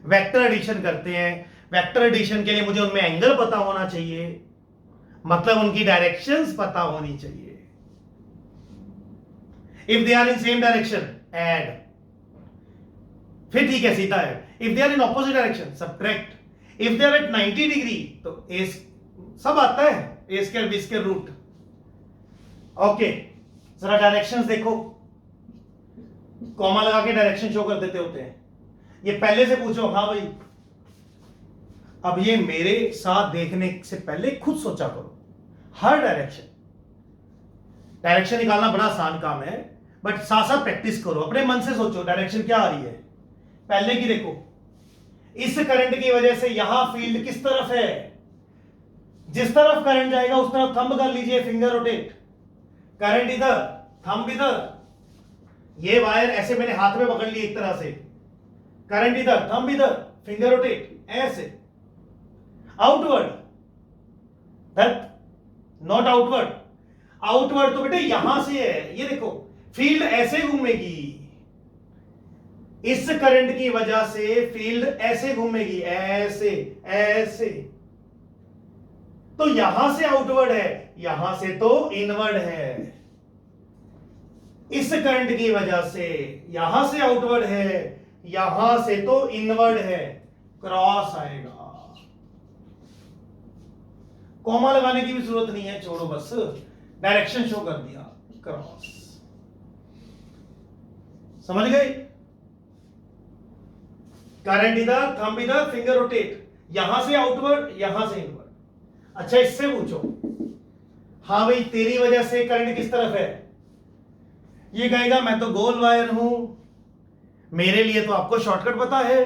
वेक्टर एडिशन करते हैं। वेक्टर एडिशन के लिए मुझे उनमें एंगल पता होना चाहिए, मतलब उनकी डायरेक्शंस पता होनी चाहिए। If they are in same direction add, फिर ठीक है सीधा है। If they are in opposite direction subtract. If they are at 90 degree तो ए सब आता है, ए square B square root. Okay, जरा डायरेक्शंस देखो, कॉमा लगा के डायरेक्शन शो कर देते होते हैं। ये पहले से पूछो, हाँ भाई, अब ये मेरे साथ देखने से पहले खुद सोचा करो, हर डायरेक्शन निकालना बड़ा आसान काम है, बट साथ साथ प्रैक्टिस करो, अपने मन से सोचो डायरेक्शन क्या आ रही है। पहले की देखो, इस करंट की वजह से यहां फील्ड किस तरफ है, जिस तरफ करंट जाएगा उस तरफ थंब कर लीजिए, फिंगर रोटेट, करंट इधर थंब इधर, ये वायर ऐसे मैंने हाथ में पकड़ ली एक तरह से, करंट इधर थंब इधर, फिंगर रोटेट ऐसे, outward that not outward, outward तो बेटे यहां से है, ये देखो फील्ड ऐसे घूमेगी, इस करंट की वजह से फील्ड ऐसे घूमेगी, ऐसे ऐसे, तो यहां से आउटवर्ड है, यहां से तो इनवर्ड है। इस करंट की वजह से यहां से आउटवर्ड है, यहां से तो इनवर्ड है, क्रॉस आएगा। कॉमा लगाने की भी जरूरत नहीं है, छोड़ो, बस डायरेक्शन शो कर दिया, क्रॉस। समझ गए, करंट इधर थंब इधर, फिंगर रोटेट, यहां से आउटवर्ड, यहां से इनवर्ड। अच्छा इससे पूछो, हाँ भाई तेरी वजह से करंट किस तरफ है, ये कहेगा मैं तो गोल वायर हूं। मेरे लिए तो आपको शॉर्टकट पता है,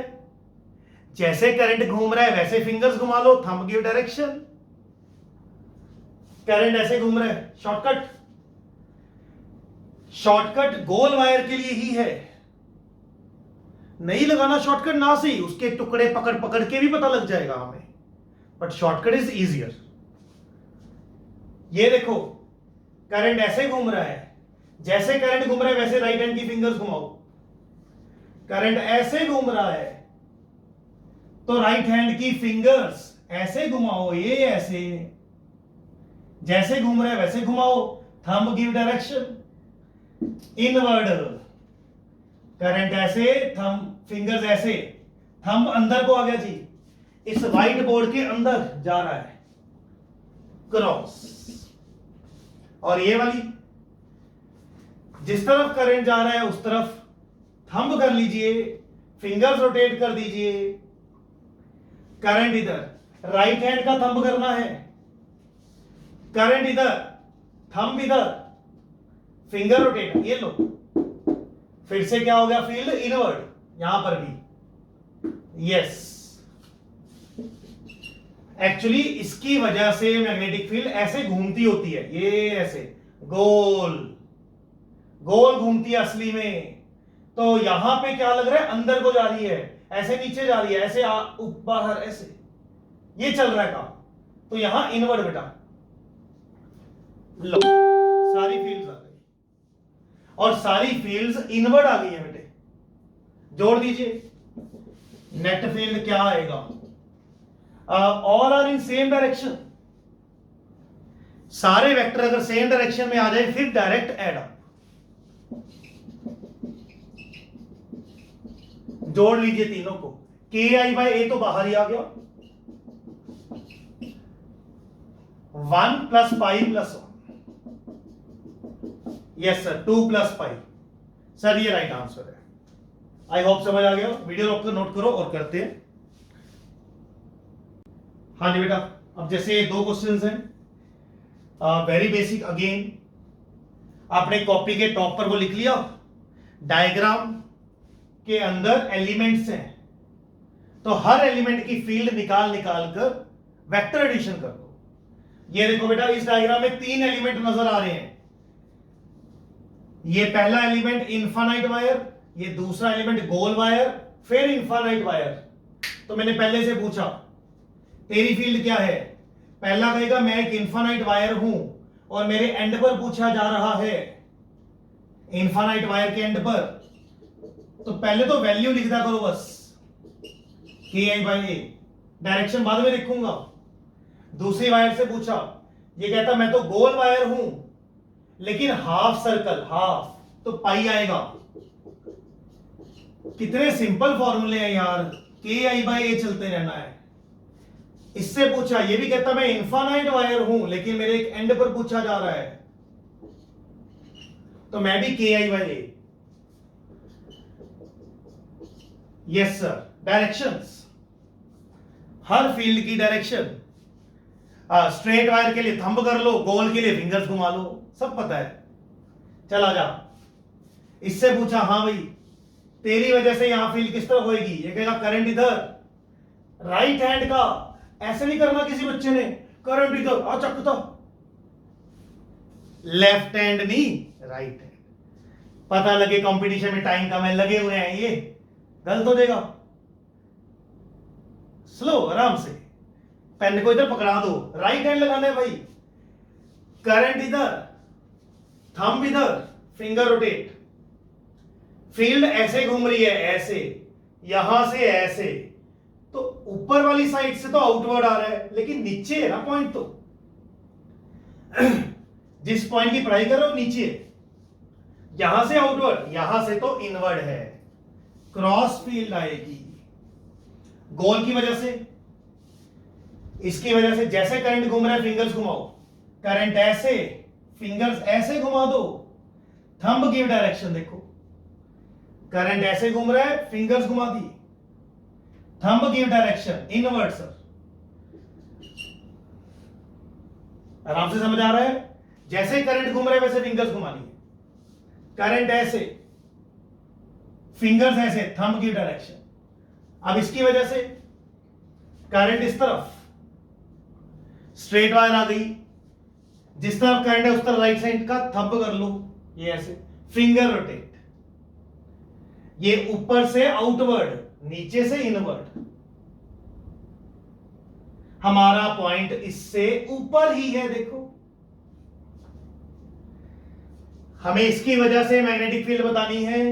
जैसे करंट घूम रहा है वैसे फिंगर्स घुमा लो, थंब गिव डायरेक्शन। करंट ऐसे घूम रहा है, शॉर्टकट। शॉर्टकट गोल वायर के लिए ही है, नहीं लगाना शॉर्टकट ना सही, उसके टुकड़े पकड़ पकड़ के भी पता लग जाएगा हमें, बट शॉर्टकट इज इजियर। ये देखो करंट ऐसे घूम रहा है, जैसे करंट घूम रहा है वैसे राइट हैंड की फिंगर्स घुमाओ। करंट ऐसे घूम रहा है तो राइट हैंड की फिंगर्स ऐसे घुमाओ, ये ऐसे, जैसे घूम रहा है वैसे घुमाओ, thumb give direction. Inward, current ऐसे, थंब फिंगर्स ऐसे, थंब अंदर को आ गया जी, इस व्हाइट बोर्ड के अंदर जा रहा है, क्रॉस। और ये वाली जिस तरफ करंट जा रहा है उस तरफ थंब कर लीजिए, फिंगर्स रोटेट कर दीजिए। करंट इधर, राइट हैंड का थंब करना है, करंट इधर, थंब इधर, फिंगर रोटेट, ये लो। फिर से क्या हो गया, फील्ड इनवर्ड यहां पर भी, यस। एक्चुअली इसकी वजह से मैग्नेटिक फील्ड ऐसे घूमती होती है, ये ऐसे गोल गोल घूमती है असली में। तो यहां पे क्या लग रहा है, अंदर को जा रही है, ऐसे नीचे जा रही है, ऐसे बाहर, ऐसे ये चल रहा है काम। तो यहां इनवर्ड बेटा, लो सारी फील्ड्स आ गई, और सारी फील्ड्स इनवर्ड आ गई है बेटे, जोड़ दीजिए। नेट फील्ड क्या आएगा, all are in same direction. सारे वेक्टर अगर सेम डायरेक्शन में आ जाए फिर डायरेक्ट एड अप, जोड़ लीजिए तीनों को। के आई बाई ए तो बाहर ही आ गया, 1 plus pi plus 1, yes sir, 2 plus pi. Sir ये राइट आंसर है। आई होप समझ आ गया। वीडियो रोक कर नोट करो और करते हैं। हाँ जी बेटा, अब जैसे दो क्वेश्चंस हैं, वेरी बेसिक अगेन, आपने कॉपी के टॉप पर वो लिख लिया, डायग्राम के अंदर एलिमेंट्स हैं, तो हर एलिमेंट की फील्ड निकाल निकाल कर वेक्टर एडिशन कर दो। ये देखो बेटा, इस डायग्राम में 3 एलिमेंट नजर आ रहे हैं। ये पहला एलिमेंट इनफाइनाइट वायर, ये दूसरा एलिमेंट गोल वायर, फिर इनफाइनाइट वायर। तो मैंने पहले से पूछा तेरी फील्ड क्या है, पहला कहेगा मैं एक इनफाइनाइट वायर हूं और मेरे एंड पर पूछा जा रहा है, इनफाइनाइट वायर के एंड पर, तो पहले तो वैल्यू लिखता करो बस, के आई बाई ए, डायरेक्शन बाद में लिखूंगा। दूसरी वायर से पूछा, ये कहता मैं तो गोल वायर हूं लेकिन हाफ सर्कल, हाफ, तो पाई आएगा। कितने सिंपल फॉर्मूले हैं यार, के आई बाई ए चलते रहना है। इससे पूछा, ये भी कहता मैं इनफाइनाइट वायर हूं लेकिन मेरे एक एंड पर पूछा जा रहा है, तो मैं भी K I by A. Yes sir, directions, हर फील्ड की डायरेक्शन, स्ट्रेट वायर के लिए थंब कर लो, गोल के लिए फिंगर्स घुमा लो, सब पता है। चला जा। इससे पूछा, हाँ भाई तेरी वजह से यहां फील्ड किस तरह होएगी, ये कहेगा करंट इधर, राइट हैंड का ऐसे नहीं करना किसी बच्चे ने, करंट इधर आ चकता, लेफ्ट हैंड नहीं राइट हैंड। पता लगे कंपटीशन में टाइम कम है, लगे हुए हैं, ये गलत हो जाएगा। स्लो, आराम से, पेन को इधर पकड़ा दो, राइट हैंड लगाना है भाई, करंट इधर, थंब इधर, फिंगर रोटेट। फील्ड ऐसे घूम रही है, ऐसे, यहां से ऐसे, तो ऊपर वाली साइड से तो आउटवर्ड आ रहा है लेकिन नीचे है ना पॉइंट, तो जिस पॉइंट की पढ़ाई कर रहे हो नीचे, यहां से आउटवर्ड, यहां से तो इनवर्ड है, क्रॉस फील्ड आएगी। गोल की वजह से, इसकी वजह से जैसे करंट घूम रहा है फिंगर्स घुमाओ, करंट ऐसे, फिंगर्स ऐसे घुमा दो, थंब गिव डायरेक्शन। देखो करंट ऐसे घूम रहा है, फिंगर्स घुमा दी, thumb give direction inward sir, आराम से समझ आ रहा है? जैसे करंट घूम रहा है वैसे फिंगर्स घुमानी है, करंट ऐसे, फिंगर्स ऐसे, थंब गिव डायरेक्शन। अब इसकी वजह से करंट इस तरफ, स्ट्रेट वायर आ गई, जिस तरफ करंट है उस तरफ राइट साइड का थंब कर लो, ये ऐसे, फिंगर रोटेट, ये ऊपर से आउटवर्ड, नीचे से इनवर्ड। हमारा पॉइंट इससे ऊपर ही है, देखो। हमें इसकी वजह से मैग्नेटिक फील्ड बतानी है,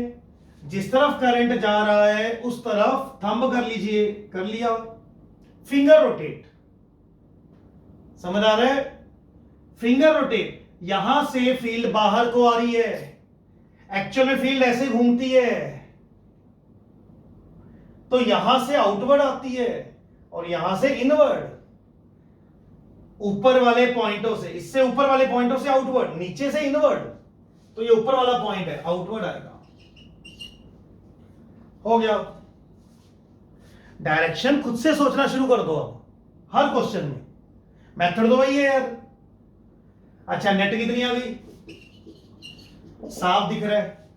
जिस तरफ करंट जा रहा है उस तरफ थंब कर लीजिए, कर लिया, फिंगर रोटेट, समझ आ रहा है? फिंगर रोटेट, यहां से फील्ड बाहर को आ रही है, एक्चुअल में फील्ड ऐसे घूमती है, तो यहां से आउटवर्ड आती है और यहां से इनवर्ड, ऊपर वाले पॉइंटों से, इससे ऊपर वाले पॉइंटों से आउटवर्ड, नीचे से इनवर्ड, तो ये ऊपर वाला पॉइंट है, आउटवर्ड आएगा। हो गया। डायरेक्शन खुद से सोचना शुरू कर दो अब, हर क्वेश्चन में मेथड तो वही है यार। अच्छा, नेट कितनी आ गई? साफ दिख रहा है,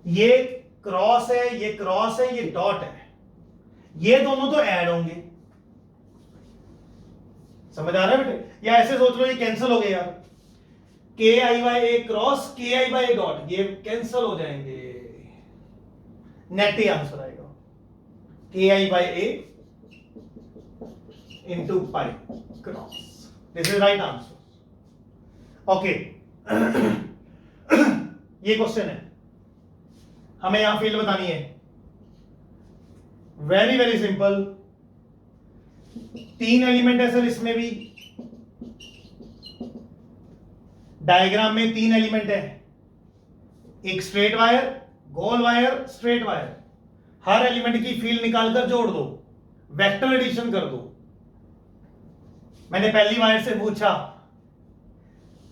ये क्रॉस है, ये क्रॉस है, ये डॉट है, ये दोनों तो ऐड होंगे, समझ आ रहा है बेटे? या ऐसे सोच लो, ये कैंसिल हो गए यार, के I by A cross K I by A dot, ये कैंसिल हो जाएंगे, नेट ही आंसर आएगा, K I by A into pi cross, this is right answer. Okay, ये क्वेश्चन है, हमें यहां फील्ड बतानी है, वेरी वेरी सिंपल, 3 एलिमेंट है सर इसमें भी, डायग्राम में 3 एलिमेंट है, एक स्ट्रेट वायर, गोल वायर, स्ट्रेट वायर, हर एलिमेंट की फील्ड निकालकर जोड़ दो, वेक्टर एडिशन कर दो। मैंने पहली वायर से पूछा,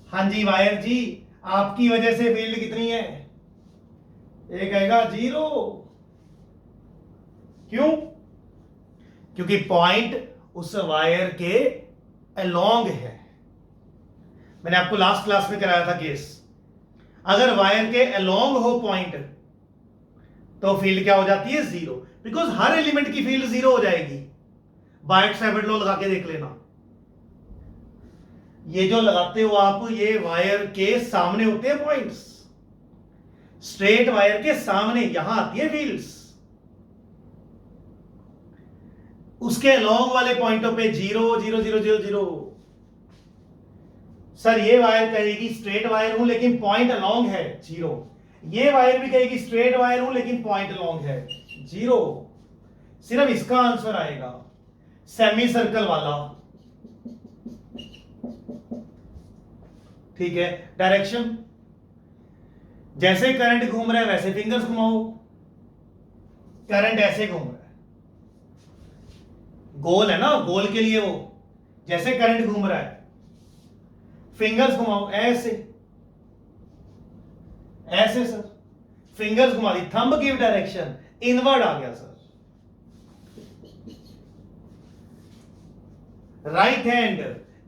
हां जी वायर जी, आपकी वजह से फील्ड कितनी है? ये कहेगा 0। क्यों? क्योंकि पॉइंट उस वायर के अलोंग है। मैंने आपको लास्ट क्लास में कराया था केस, अगर वायर के अलोंग हो पॉइंट तो फील्ड क्या हो जाती है? 0, बिकॉज हर एलिमेंट की फील्ड 0 हो जाएगी। बायट-सैवर्ट लॉ लगा के देख लेना, ये जो लगाते हो आप, ये वायर के सामने होते हैं पॉइंट्स, स्ट्रेट वायर के सामने यहां आती है फील्ड्स, उसके अलोंग वाले पॉइंटों पे 0 0 0 0 0। सर ये वायर कहेगी स्ट्रेट वायर हूं लेकिन पॉइंट अलोंग है, 0। ये वायर भी कहेगी स्ट्रेट वायर हूं लेकिन पॉइंट अलोंग है, 0। सिर्फ इसका आंसर आएगा सेमी सर्कल वाला, ठीक है। डायरेक्शन, जैसे करंट घूम रहा है वैसे फिंगर्स घुमाओ, करंट ऐसे घूम रहा है, गोल है ना, गोल के लिए वो, जैसे करंट घूम रहा है फिंगर्स घुमाओ, ऐसे ऐसे सर, फिंगर्स घुमा दी, थंब गिव डायरेक्शन, इनवर्ड आ गया सर। राइट हैंड,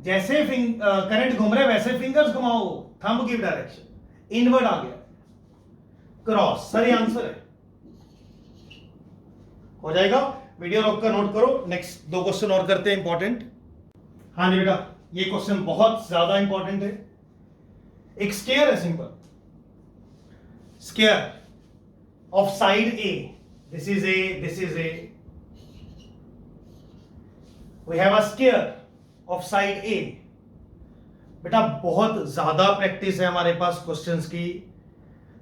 जैसे करंट घूम रहा है वैसे फिंगर्स घुमाओ, थंब गिव डायरेक्शन, इनवर्ड आ गया, क्रॉस, सही आंसर है, हो जाएगा। वीडियो रोककर नोट करो, नेक्स्ट 2 क्वेश्चन और करते हैं इंपॉर्टेंट। हाँ जी बेटा, ये क्वेश्चन बहुत ज्यादा इंपॉर्टेंट है। एक स्केयर है, simple square of side A, this is A, this is A, we have a square of side A. बेटा बहुत ज्यादा प्रैक्टिस है हमारे पास क्वेश्चंस की,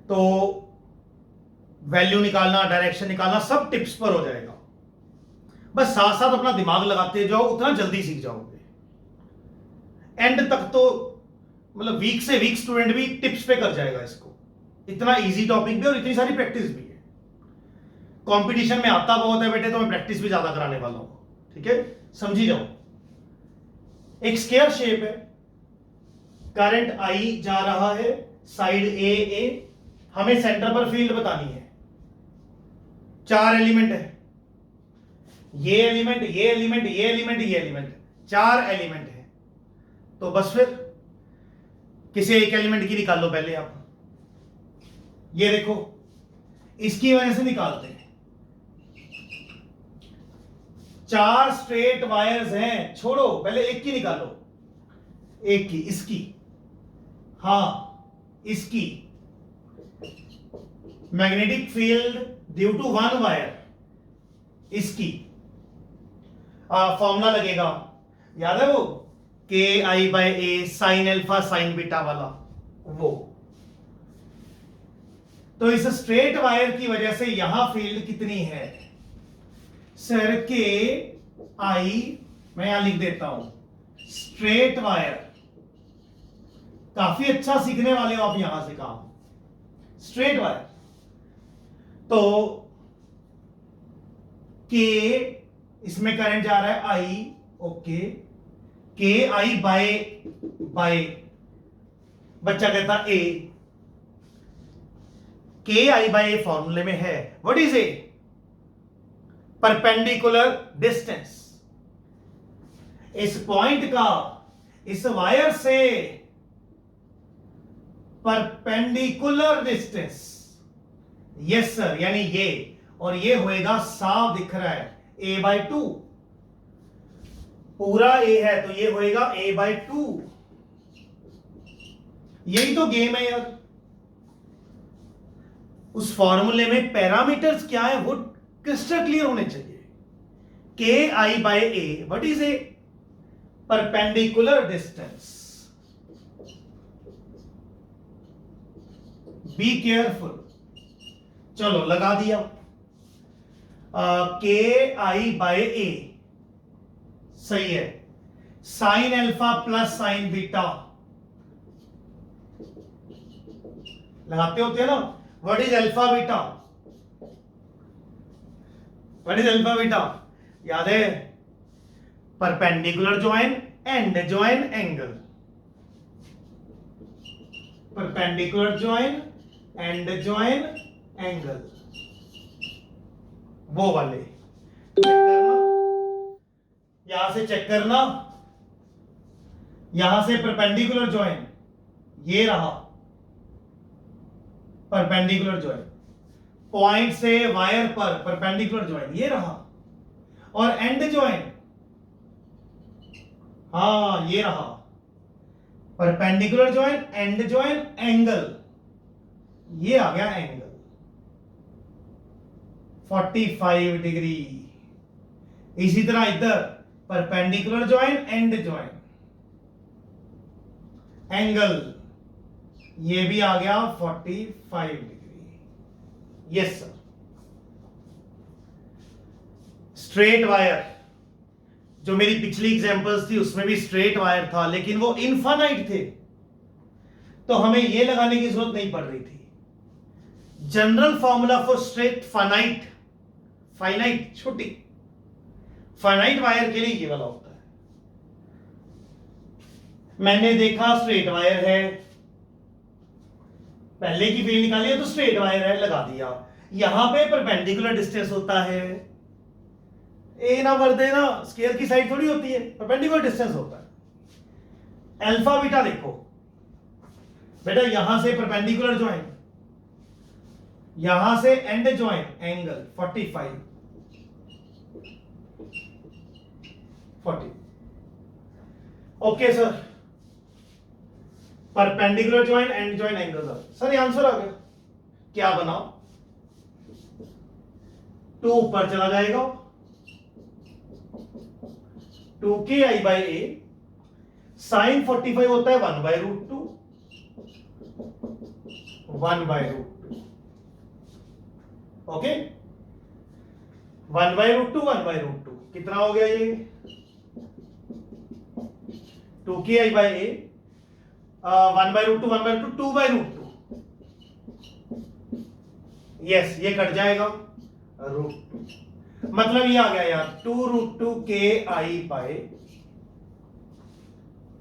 तो वैल्यू निकालना, डायरेक्शन निकालना सब टिप्स पर हो जाएगा, बस साथ साथ अपना दिमाग लगाते जाओ, उतना जल्दी सीख जाओगे। एंड तक तो मतलब वीक से वीक स्टूडेंट भी टिप्स पे कर जाएगा इसको, इतना इजी टॉपिक भी और इतनी सारी प्रैक्टिस भी है। कंपटीशन में आता बहुत है बेटे, तो मैं प्रैक्टिस भी ज्यादा कराने वाला हूं, ठीक है, समझी जाओ। एक स्केयर शेप है, करंट आई जा रहा है साइड ए, हमें सेंटर पर फील्ड बतानी है, 4 एलिमेंट है, ये एलिमेंट, ये एलिमेंट, ये एलिमेंट, ये एलिमेंट, 4 एलिमेंट है। तो बस फिर किसी एक एलिमेंट की निकाल लो पहले आप। ये देखो, इसकी वजह से निकालते हैं। 4 स्ट्रेट वायर्स हैं, छोड़ो पहले एक की निकालो, एक की, इसकी, हां इसकी। Magnetic field due to one wire, इसकी फॉर्मूला लगेगा, याद है वो KI/A sine alpha sign beta वाला वो। तो इस स्ट्रेट वायर की वजह से यहां फील्ड कितनी है सर? KI, मैं यहां लिख देता हूं, स्ट्रेट वायर। काफी अच्छा सीखने वाले हो आप यहां से काम। स्ट्रेट वायर तो K, इसमें करंट जा रहा है I, ओके, KI/बाय बच्चा कहता A, KI/A फॉर्मूले में है। What is a? Perpendicular distance. इस पॉइंट का इस वायर से परपेंडिकुलर डिस्टेंस, यस सर, यानी ये, और ये होएगा, साफ दिख रहा है, A/2। पूरा A है तो ये होएगा A/2। यही तो गेम है यार। उस फॉर्मूले में पैरामीटर्स क्या है वो क्रिस्टल क्लियर होने चाहिए। KI/A, what is a? Perpendicular distance. Be careful. चलो लगा दिया। KI/A सही है, sign alpha plus sine beta लगाते होते हैं ना। What is alpha beta? What is alpha beta? याद है, perpendicular join and join angle. Perpendicular join and join angle, वो वाले चेक करना, यहां से चेक करना, यहां से परपेंडिकुलर ज्वाइन, ये रहा परपेंडिकुलर ज्वाइन, पॉइंट से वायर पर परपेंडिकुलर ज्वाइन, ये रहा, और एंड ज्वाइन, हाँ ये रहा, perpendicular join and join angle, ये आ गया एंगल 45 डिग्री। इसी तरह इधर perpendicular join and join angle, ये भी आ गया 45 degree. Yes sir. Straight wire, जो मेरी पिछली एग्जांपल्स थी उसमें भी स्ट्रेट वायर था, लेकिन वो इनफाइनाइट थे, तो हमें ये लगाने की जरूरत नहीं पड़ रही थी। General formula for straight finite, finite छोटी, फाइनाइट वायर के लिए ये वाला होता है। मैंने देखा स्ट्रेट वायर है, पहले की फील्ड निकाली है तो स्ट्रेट वायर है, लगा दिया। यहां पे परपेंडिकुलर डिस्टेंस होता है, ए ना भर देना, स्केयर की साइड थोड़ी होती है, परपेंडिकुलर डिस्टेंस होता है। अल्फा बीटा देखो बेटा, यहां से परपेंडिकुलर ज्वाइन, यहां से and join angle 45 40। Okay sir, perpendicular join and join angle. Sir ये आंसर आ गया, क्या बना? 2 ऊपर चला जाएगा, 2KI/A, साइन 45 होता है 1/√2, 1/√2, ओके, 1/√2, 1/√2 कितना हो गया ये? 2KI/A, 1/√2, 1/2, 2/√2। यस, ये कट जाएगा, √2, मतलब ये आ गया यार 2√2 KI/,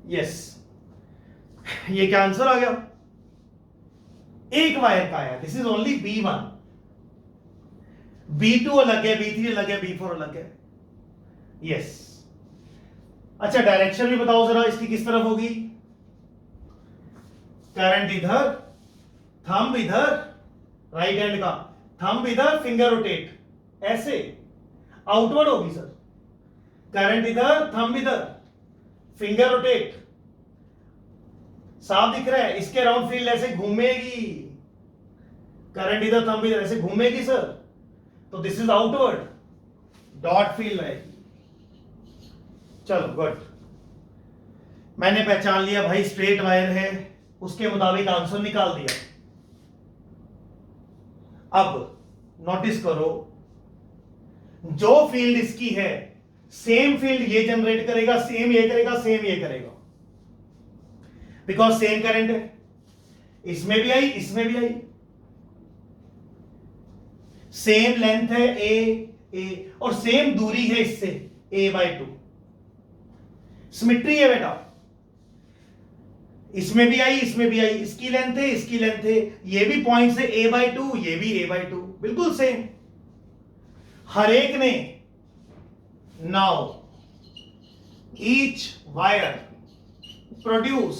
यस, ये क्या आंसर आ गया? एक वायर का आया। This is only B1, B2 अलग है, B3 अलग है, B4 अलग है। यस। अच्छा, डायरेक्शन भी बताओ जरा इसकी किस तरफ होगी। करंट इधर, थंब इधर, राइट हैंड का थंब इधर, फिंगर रोटेट, ऐसे आउटवर्ड होगी सर। करंट इधर, थंब इधर, फिंगर रोटेट, साफ दिख रहा है। इसके अराउंड फील्ड ऐसे घूमेगी, करंट इधर, थंब इधर, ऐसे घूमेगी सर, तो this is outward, dot field रहेगी। चलो गुड, मैंने पहचान लिया भाई स्ट्रेट वायर है, उसके मुताबिक आंसर निकाल दिया। अब नोटिस करो, जो फील्ड इसकी है सेम फील्ड ये जनरेट करेगा, सेम ये करेगा, सेम ये करेगा, बिकॉज सेम करंट है। इसमें भी आई, इसमें भी आई, सेम लेंथ है ए और सेम दूरी है इससे a/2, सिमेट्री है बेटा। इसमें भी आई, इसमें भी आई, इसकी लेंथ है, इसकी लेंथ है, ये भी पॉइंट से a/2, ये भी a/2, बिल्कुल सेम हर एक ने। Now each wire produce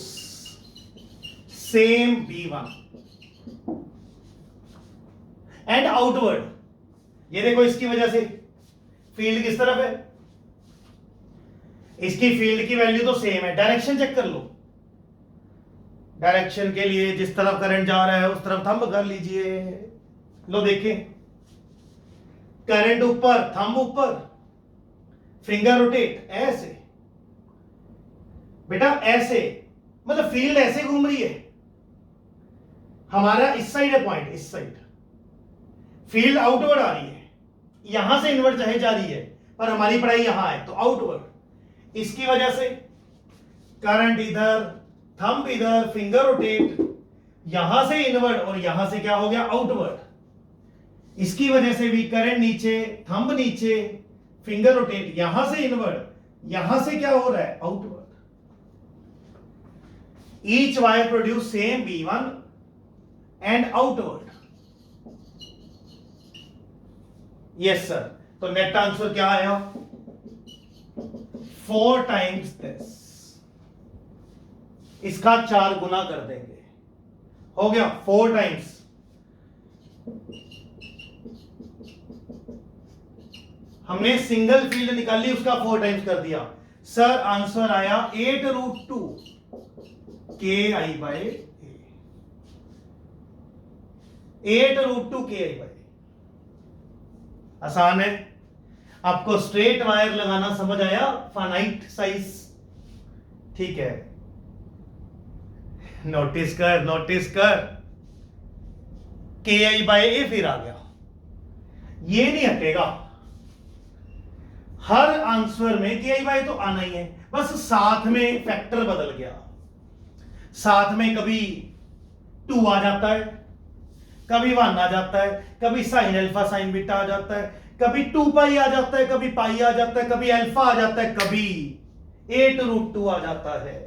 same B1 and outward. ये देखो, इसकी वजह से फील्ड किस तरफ है, इसकी फील्ड की वैल्यू तो सेम है। डायरेक्शन चेक कर लो, डायरेक्शन के लिए जिस तरफ करंट जा रहा है उस तरफ थंब कर लीजिए। लो देखें, करंट ऊपर, थंब ऊपर, फिंगर रोटेट, ऐसे बेटा, ऐसे मतलब फील्ड ऐसे घूम रही है। हमारा इस साइड है पॉइंट, इस साइड फील्ड आउटवर्ड आ रही है, यहां से इनवर्ड चाहे जा रही है, पर हमारी पढ़ाई यहां है तो आउटवर्ड। इसकी वजह से करंट इधर, थंब इधर, फिंगर रोटेट, यहां से इनवर्ड और यहां से क्या हो गया, आउटवर्ड। इसकी वजह से भी करंट नीचे, थंब नीचे, फिंगर रोटेट, यहां से इनवर्ड, यहां से क्या हो रहा है, outward. Each wire produce same B1 and outward. Yes sir, तो नेट आंसर क्या आया, 4 टाइम्स दिस। इसका 4 गुना कर देंगे, हो गया 4 टाइम्स। हमने सिंगल फील्ड निकाली, उसका 4 टाइम्स कर दिया। सर आंसर आया 8√2 KI/A, 8√2 KI/A। आसान है। आपको स्ट्रेट वायर लगाना समझ आया, फाइनाइट साइज, ठीक है। नोटिस कर, नोटिस कर, KI/A फिर आ गया, ये नहीं हटेगा। हर आंसर में KI/A तो आना ही है, बस साथ में फैक्टर बदल गया। साथ में कभी 2 आ जाता है, कभी 1 आ जाता है, कभी साइन अल्फा साइन बीटा आ जाता है, कभी 2 पाई आ जाता है, कभी पाई आ जाता है, कभी अल्फा आ जाता है, कभी 8√2 आ जाता है।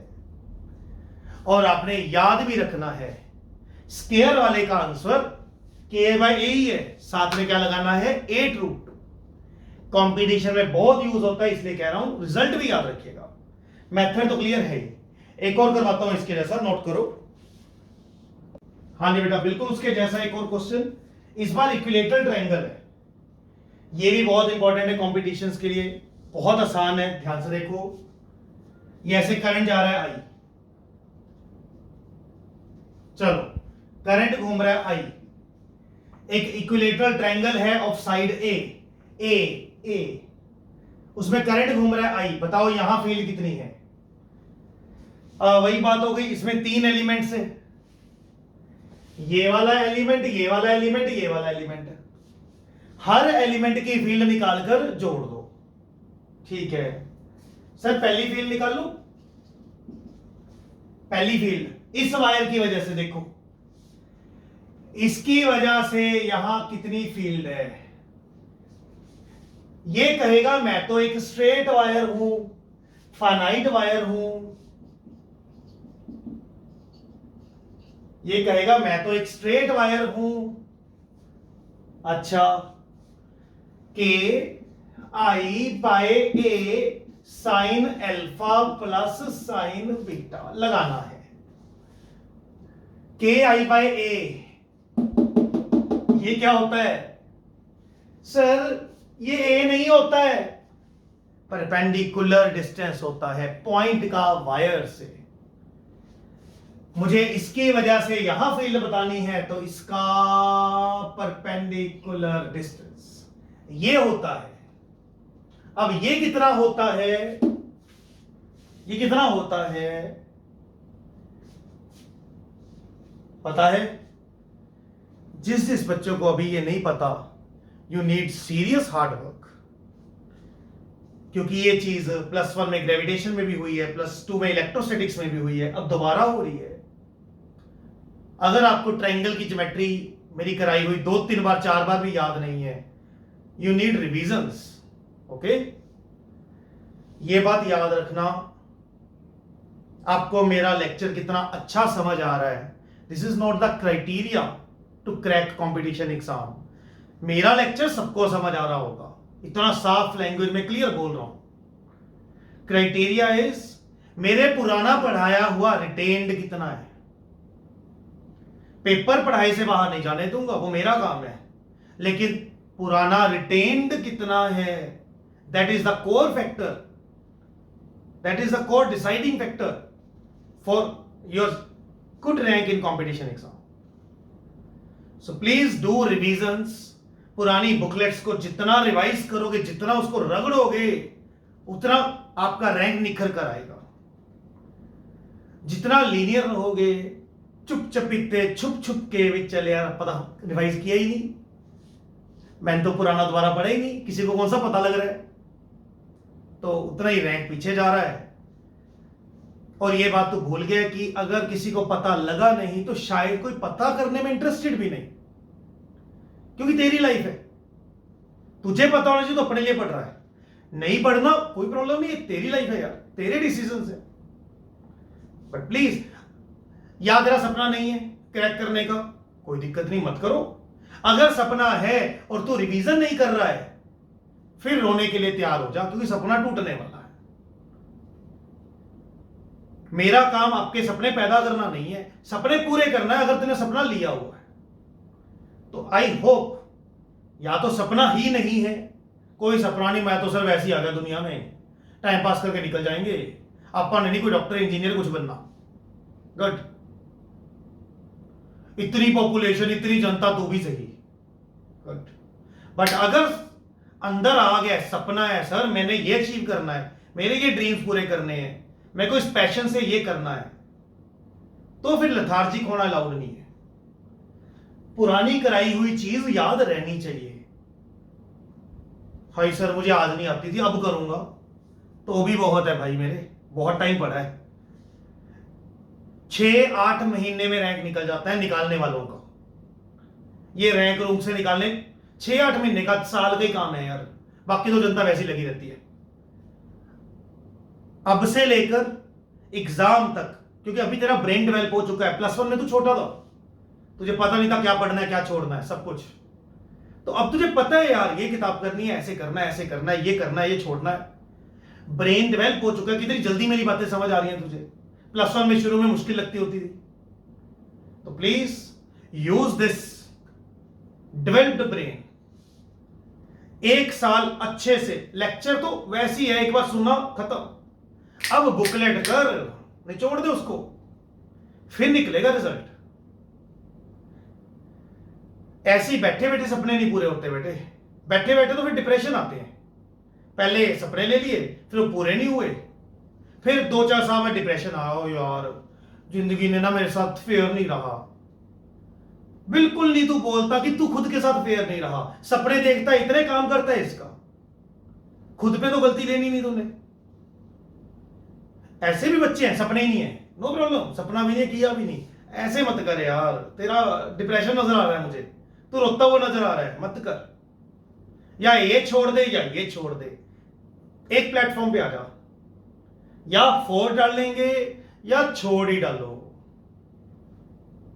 और आपने याद भी रखना है, स्केयर वाले का आंसर KI/A ही है, साथ में क्या लगाना है, 8√2। कंपटीशन में बहुत यूज होता है, इसलिए कह रहा हूं, रिजल्ट भी याद रखिएगा। मेथड तो क्लियर है ही। एक और करवाता हूं इसके जैसा, नोट करो। हाँ जी बेटा, बिल्कुल उसके जैसा एक और क्वेश्चन, इस बार इक्विलेटरल ट्रायंगल है। ये भी बहुत इंपॉर्टेंट है कॉम्पिटिशन्स के लिए, बहुत आसान है, ध्यान से देखो। ये ऐसे करंट जा रहा है आई, चलो करंट घूम रहा है आई, एक इक्विलेटरल ट्रायंगल है ऑफ साइड ए, उसमें करंट घूम रहा है आई। बताओ यहां फील्ड कितनी है। वही बात हो गई, इसमें 3 एलिमेंट्स है, ये वाला एलिमेंट, ये वाला एलिमेंट, ये वाला एलिमेंट। हर एलिमेंट की फील्ड निकालकर जोड़ दो, ठीक है। सर पहली फील्ड निकाल लो, पहली फील्ड इस वायर की वजह से, देखो इसकी वजह से यहां कितनी फील्ड है। ये कहेगा मैं तो एक स्ट्रेट वायर हूं, फाइनाइट वायर हूं। ये कहेगा मैं तो एक स्ट्रेट वायर हूं। अच्छा, K I by A sine alpha plus sine beta लगाना है। के आई बाय ए, ये क्या होता है सर? ये ए नहीं होता है, परपेंडिकुलर डिस्टेंस होता है पॉइंट का वायर से। मुझे इसकी वजह से यहां फील्ड बतानी है तो इसका परपेंडिकुलर डिस्टेंस ये होता है। अब ये कितना होता है? ये कितना होता है पता है? जिस बच्चों को अभी ये नहीं पता, you need serious hard work, क्योंकि ये चीज +1 में ग्रेविटेशन में भी हुई है, +2 में इलेक्ट्रोस्टैटिक्स में भी हुई है, अब दोबारा हो रही है। अगर आपको ट्रायंगल की ज्योमेट्री मेरी कराई हुई 2-3 बार 4 बार भी याद नहीं है, यू नीड रिविजन्स। ओके, ये बात याद रखना। आपको मेरा लेक्चर कितना अच्छा समझ आ रहा है, this is not the criteria to crack competition exam. मेरा लेक्चर सबको समझ आ रहा होगा, इतना साफ लैंग्वेज में क्लियर बोल रहा हूं। क्राइटेरिया इज मेरे पुराना पढ़ाया हुआ रिटेन्ड कितना है। पेपर पढ़ाई से बाहर नहीं जाने दूंगा, वो मेरा काम है, लेकिन पुराना रिटेन्ड कितना है, that is the core factor, that is the core deciding factor for your good rank in competition exam. So please do revisions. पुरानी बुकलेट्स को जितना रिवाइज करोगे, जितना उसको रगड़ोगे, उतना आपका रैंक निखर कर आएगा। जितना लीनियर रहोगे, चुप चपीते छुप छुप के भी चले यार, पता रिवाइज किया ही नहीं, मैंने तो पुराना दोबारा पढ़ा ही नहीं, किसी को कौन सा पता लग रहा है, तो उतना ही रैंक पीछे जा रहा है। और ये बात तो भूल गया कि अगर किसी को पता लगा नहीं तो शायद कोई पता करने में इंटरेस्टेड भी नहीं, क्योंकि तेरी लाइफ है, तुझे पता होना चाहिए तो अपने लिए पढ़ रहा है। नहीं पढ़ना कोई प्रॉब्लम नहीं है, तेरी लाइफ है यार, तेरे डिसीजंस है। बट प्लीज याद, तेरा सपना नहीं है क्रैक करने का, कोई दिक्कत नहीं, मत करो। अगर सपना है और तू रिवीजन नहीं कर रहा है, फिर रोने के लिए तैयार हो जा, क्योंकि सपना टूटने वाला है। मेरा काम आपके सपने पैदा करना नहीं है, सपने पूरे करना है। अगर तूने सपना लिया हुआ है तो आई होप, या तो सपना ही नहीं है, कोई सपना नहीं, मैं तो सर वैसे ही आ गया दुनिया में, टाइम पास करके निकल जाएंगे, अपन नहीं कोई डॉक्टर इंजीनियर कुछ बनना, गुड, इतनी पॉपुलेशन, इतनी जनता तो भी सही, गुड। बट अगर अंदर आ गया सपना है सर मैंने ये अचीव करना है, मेरे ये ड्रीम्स पूरे करने हैं, मेरे को इस पैशन से ये करना है, तो फिर लथार्जिक होना अलाउड नहीं है। पुरानी कराई हुई चीज याद रहनी चाहिए। भाई सर मुझे आज नहीं आती थी, अब करूंगा, तो भी बहुत है भाई, मेरे बहुत टाइम पड़ा है। 6-8 महीने में रैंक निकल जाता है निकालने वालों का। ये रैंक रूम से निकालने 6-8 महीने का, साल का ही काम है यार, बाकी तो जनता वैसी लगी रहती है। अब से लेकर एग्जाम तक, क्योंकि अभी तेरा ब्रेन डेवलप हो चुका है, +1 में तू छोटा था, तुझे पता नहीं था क्या पढ़ना है क्या छोड़ना है, सब कुछ। तो अब तुझे पता है यार ये किताब करनी है, ऐसे करना है, ऐसे करना है, ये करना है, ये छोड़ना है। ब्रेन डेवलप हो चुका है, कितनी जल्दी मेरी बातें समझ आ रही हैं तुझे। +1 में शुरू में मुश्किल लगती होती थी, तो please use this developed brain. 1 साल अच्छे से, लेक्चर तो वैसे ही है, एक बार सुना खत्म, अब बुकलेट कर निचोड़ दे उसको, फिर निकलेगा रिजल्ट। ऐसे ही बैठे बैठे सपने नहीं पूरे होते बेटे, बैठे बैठे तो फिर डिप्रेशन आते हैं। पहले सपने ले लिए, फिर वो पूरे नहीं हुए, फिर 2-4 साल में डिप्रेशन आओ यार, जिंदगी ने ना मेरे साथ फेयर नहीं रहा। बिल्कुल नहीं तू बोलता कि तू खुद के साथ फेयर नहीं रहा, सपने देखता इतने काम करता है इसका, खुद पे तो गलती लेनी नहीं तूने। ऐसे भी बच्चे हैं, सपने ही नहीं है, नो प्रॉब्लम, सपना भी नहीं किया भी नहीं, ऐसे मत कर यार, तेरा डिप्रेशन नजर आ रहा है मुझे, तू रोता हुआ नजर आ रहा है, मत कर। या ये छोड़ दे या ये छोड़ दे, एक प्लेटफॉर्म पे आ जा, या 4 डाल लेंगे या छोड़ ही डालो।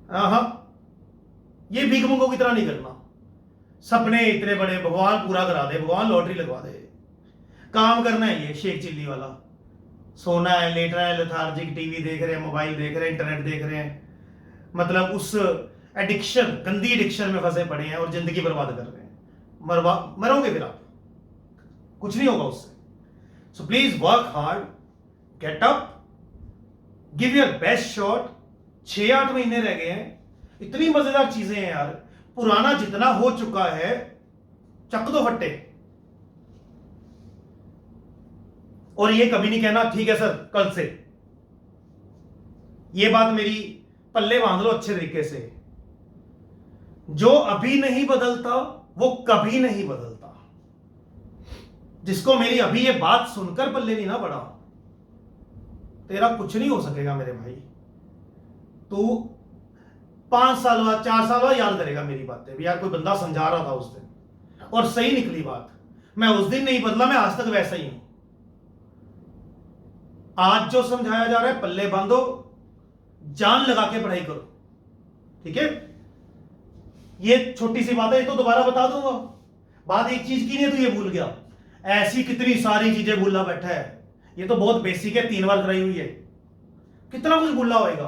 हाँ, ये भीख मंगों की तरह नहीं करना। सपने इतने बड़े, भगवान पूरा करा दे, भगवान लॉटरी लगवा दे, काम करना है ये शेख चिल्ली वाला, सोना है, लेटना है, लेथार्जिक, टीवी देख रहे हैं, मोबाइल देख रहे हैं, इंटरनेट देख रहे हैं, मतलब उस एडिक्शन, गंदी एडिक्शन में फंसे पड़े हैं और जिंदगी बर्बाद कर रहे हैं। मरोगे फिर आप, कुछ नहीं होगा उससे। So please work hard, get up, give your best shot. 6-8 महीने रह गए हैं, इतनी मजेदार चीजें हैं यार। पुराना जितना हो चुका है चक दो फट्टे, और ये कभी नहीं कहना ठीक है सर कल से। ये बात मेरी पल्ले बांध लो अच्छे तरीके से। जो अभी नहीं बदलता वो कभी नहीं बदलता। जिसको मेरी अभी ये बात सुनकर पल्ले नहीं ना पड़ा, तेरा कुछ नहीं हो सकेगा मेरे भाई। तू 5 साल बाद 4 साल बाद याद करेगा मेरी बातें भी, यार कोई बंदा समझा रहा था उस दिन और सही निकली बात। मैं उस दिन नहीं बदला, मैं आज तक वैसा ही हूं। आज जो समझाया जा रहा है पल्ले बांधो, जान लगा के पढ़ाई करो, ठीक है। ये छोटी सी बात है, ये तो दोबारा बता दूंगा। बात एक चीज की नहीं है, तो ये भूल गया। ऐसी कितनी सारी चीजें भूलना बैठा है। ये तो बहुत बेसिक है, 3 बार कराई हुई है, कितना कुछ भूलना होएगा।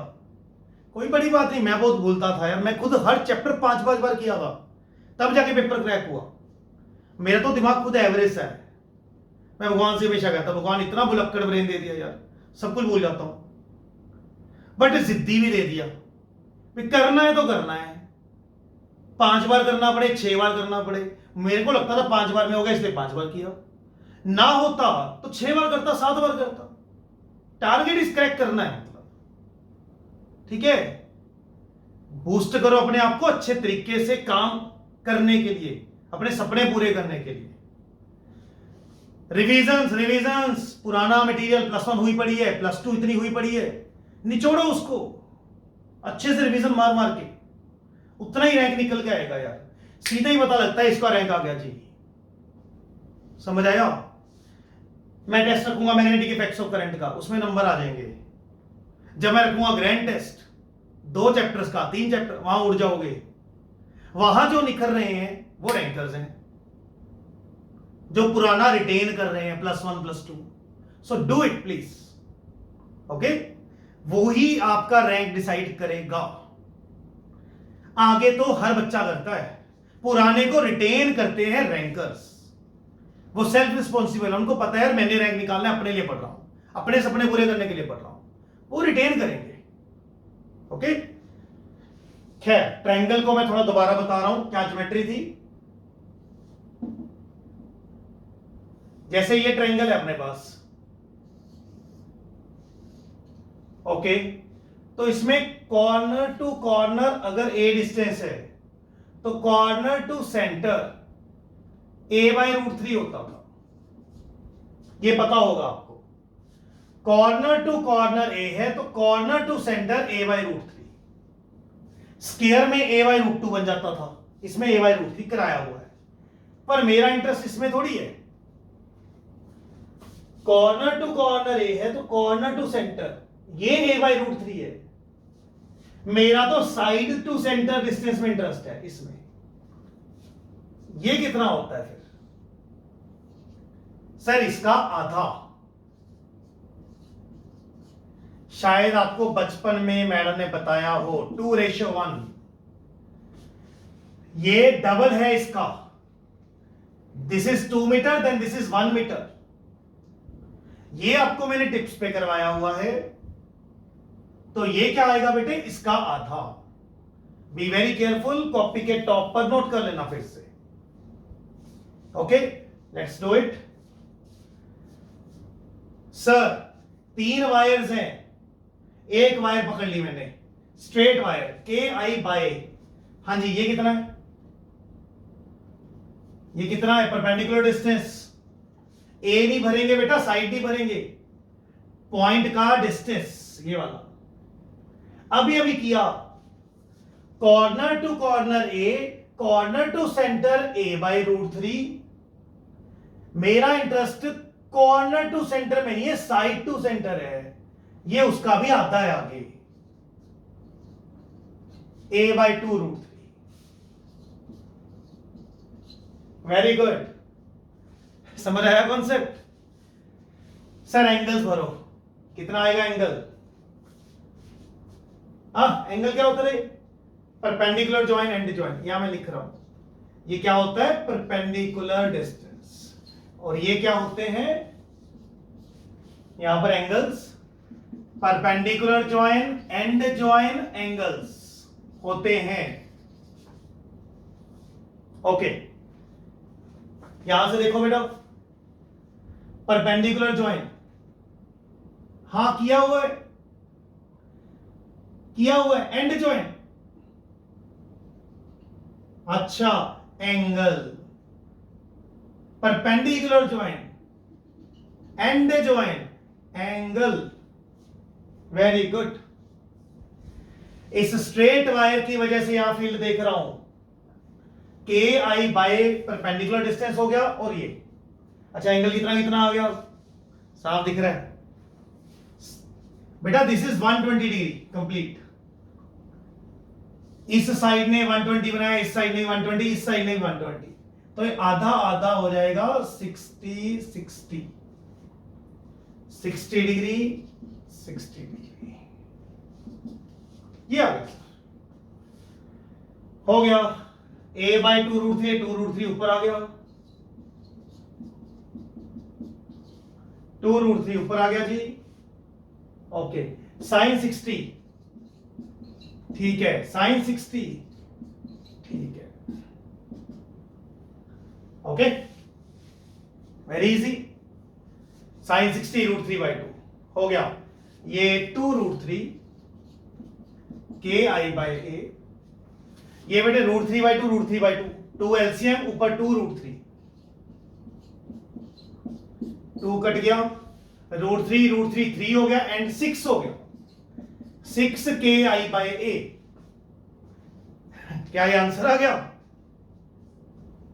कोई बड़ी बात नहीं, मैं बहुत भूलता था यार। मैं खुद हर चैप्टर 5-5 बार किया था, तब जाके पेपर क्रैक हुआ। मेरा तो दिमाग खुद एवरेज है। मैं भगवान से हमेशा कहता, भगवान इतना भुलक्कड़ ब्रेन दे दिया यार, सब कुछ भूल जाता हूं। बट जिद्दी भी दे दिया, करना है तो करना है। 5 बार करना पड़े, 6 बार करना पड़े। मेरे को लगता था 5 बार में होगा, इसलिए 5 बार किया। ना होता तो 6 बार करता, 7 बार करता। टारगेट इस क्रैक करना है, मतलब ठीक है। बूस्ट करो अपने आप को अच्छे तरीके से काम करने के लिए, अपने सपने पूरे करने के लिए। रिवीजन्स, पुराना मटेरियल +1 हुई पड़ी है, +2 इतनी हुई पड़ी है, निचोड़ो उसको अच्छे से, रिवीजन मार मार के। उतना ही रैंक निकल के आएगा यार, सीधा ही पता लगता है इसका रैंक आ गया जी। समझ आया। मैं टेस्ट रखूंगा मैग्नेटिक इफेक्ट्स ऑफ करंट का, उसमें नंबर आ जाएंगे। जब मैं रखूंगा ग्रैंड टेस्ट 2 चैप्टर्स का, 3 चैप्टर, वहां उड़ जाओगे। वहां जो निखर रहे हैं वो रैंकर्स हैं, जो पुराना रिटेन कर रहे हैं +1 +2। So do it please, okay. वो ही आपका रैंक डिसाइड करेगा। आगे तो हर बच्चा करता है, पुराने को रिटेन करते हैं रैंकर्स। वो सेल्फ रिस्पॉन्सिबल है, उनको पता है यार मैंने रैंक निकालना है, अपने लिए पढ़ रहा हूं, अपने सपने पूरे करने के लिए पढ़ रहा हूं, वो रिटेन करेंगे, ओके। खैर, ट्रायंगल को मैं थोड़ा दोबारा बता रहा हूं क्या ज्योमेट्री थी। जैसे ये ट्रायंगल है अपने पास, ओके। तो इसमें कॉर्नर टू कॉर्नर अगर ए डिस्टेंस है, तो कॉर्नर टू सेंटर a/√3 होता था। ये पता होगा आपको। कॉर्नर टू कॉर्नर ए है, तो corner to centre a/√3। Square में a/√2 बन जाता था, इसमें a/√3 कराया हुआ है। पर मेरा इंटरेस्ट इसमें थोड़ी है। कॉर्नर टू कॉर्नर ए है, तो कॉर्नर टू सेंटर ये a/√3 है। मेरा तो साइड टू सेंटर डिस्टेंस में इंटरेस्ट है इसमें। ये कितना होता है फिर? सर इसका आधा। शायद आपको बचपन में मैडम ने बताया हो 2:1। ये डबल है इसका। This is 2 metre, then this is 1 metre. ये आपको मैंने टिप्स पे करवाया हुआ है। तो ये क्या आएगा बेटे? इसका आधा। बी वेरी केयरफुल, कॉपी के टॉप पर नोट कर लेना फिर से। Okay, let's do it. Sir 3 wires हैं, एक वायर पकड़ ली मैंने, स्ट्रेट वायर KI/, हाँ जी, ये कितना है? ये कितना है? Perpendicular distance. ए नहीं भरेंगे बेटा, साइड नहीं भरेंगे, पॉइंट का डिस्टेंस ये वाला। अभी किया corner to corner A, corner to centre a/√3। मेरा इंटरेस्ट कॉर्नर टू सेंटर में नहीं है, साइड टू सेंटर है। ये उसका भी आता है आगे, a/2√3। वेरी गुड, समझ आया कॉन्सेप्ट? सर एंगल्स भरो, कितना आएगा एंगल? एंगल क्या होता है? परपेंडिकुलर जॉइन एंड जॉइन, यहां मैं लिख रहा हूं, ये क्या होता है? Perpendicular distance. और ये क्या होते हैं? यहां पर angles, perpendicular join and join angles होते हैं। ओके, यहां से देखो बेटा, परपेंडिकुलर जॉइन, हां किया हुआ है, किया हुआ है। एंड जॉइन, अच्छा angle. Perpendicular join, and join, angle. Very good. इस स्ट्रेट वायर की वजह से यहां फील्ड देख रहा हूं, के आई बाय परपेंडिकुलर डिस्टेंस हो गया, और ये अच्छा एंगल कितना कितना आ गया? साफ दिख रहा है बेटा। This is 120 degree complete. इस साइड ने 120 बनाया, इस साइड ने 120, इस साइड ने 120, तो ये आधा आधा हो जाएगा 60 60 60 डिग्री 60 डिग्री। ये आ गया, हो गया। a बाय 2√3, 2√3 ऊपर आ गया, 2√3 ऊपर आ गया जी। ओके, साइन 60, ठीक है, साइन 60, ठीक है। Okay, very easy. साइन 60 √3/2 हो गया। ये 2√3 के आई बाय ए, ये बेटे √3/2 √3/2, 2 एलसीएम ऊपर 2√3, 2 कट गया, √3 √3 3 हो गया, एंड 6 हो गया, 6 के आई बाय ए। क्या ये आंसर आ गया?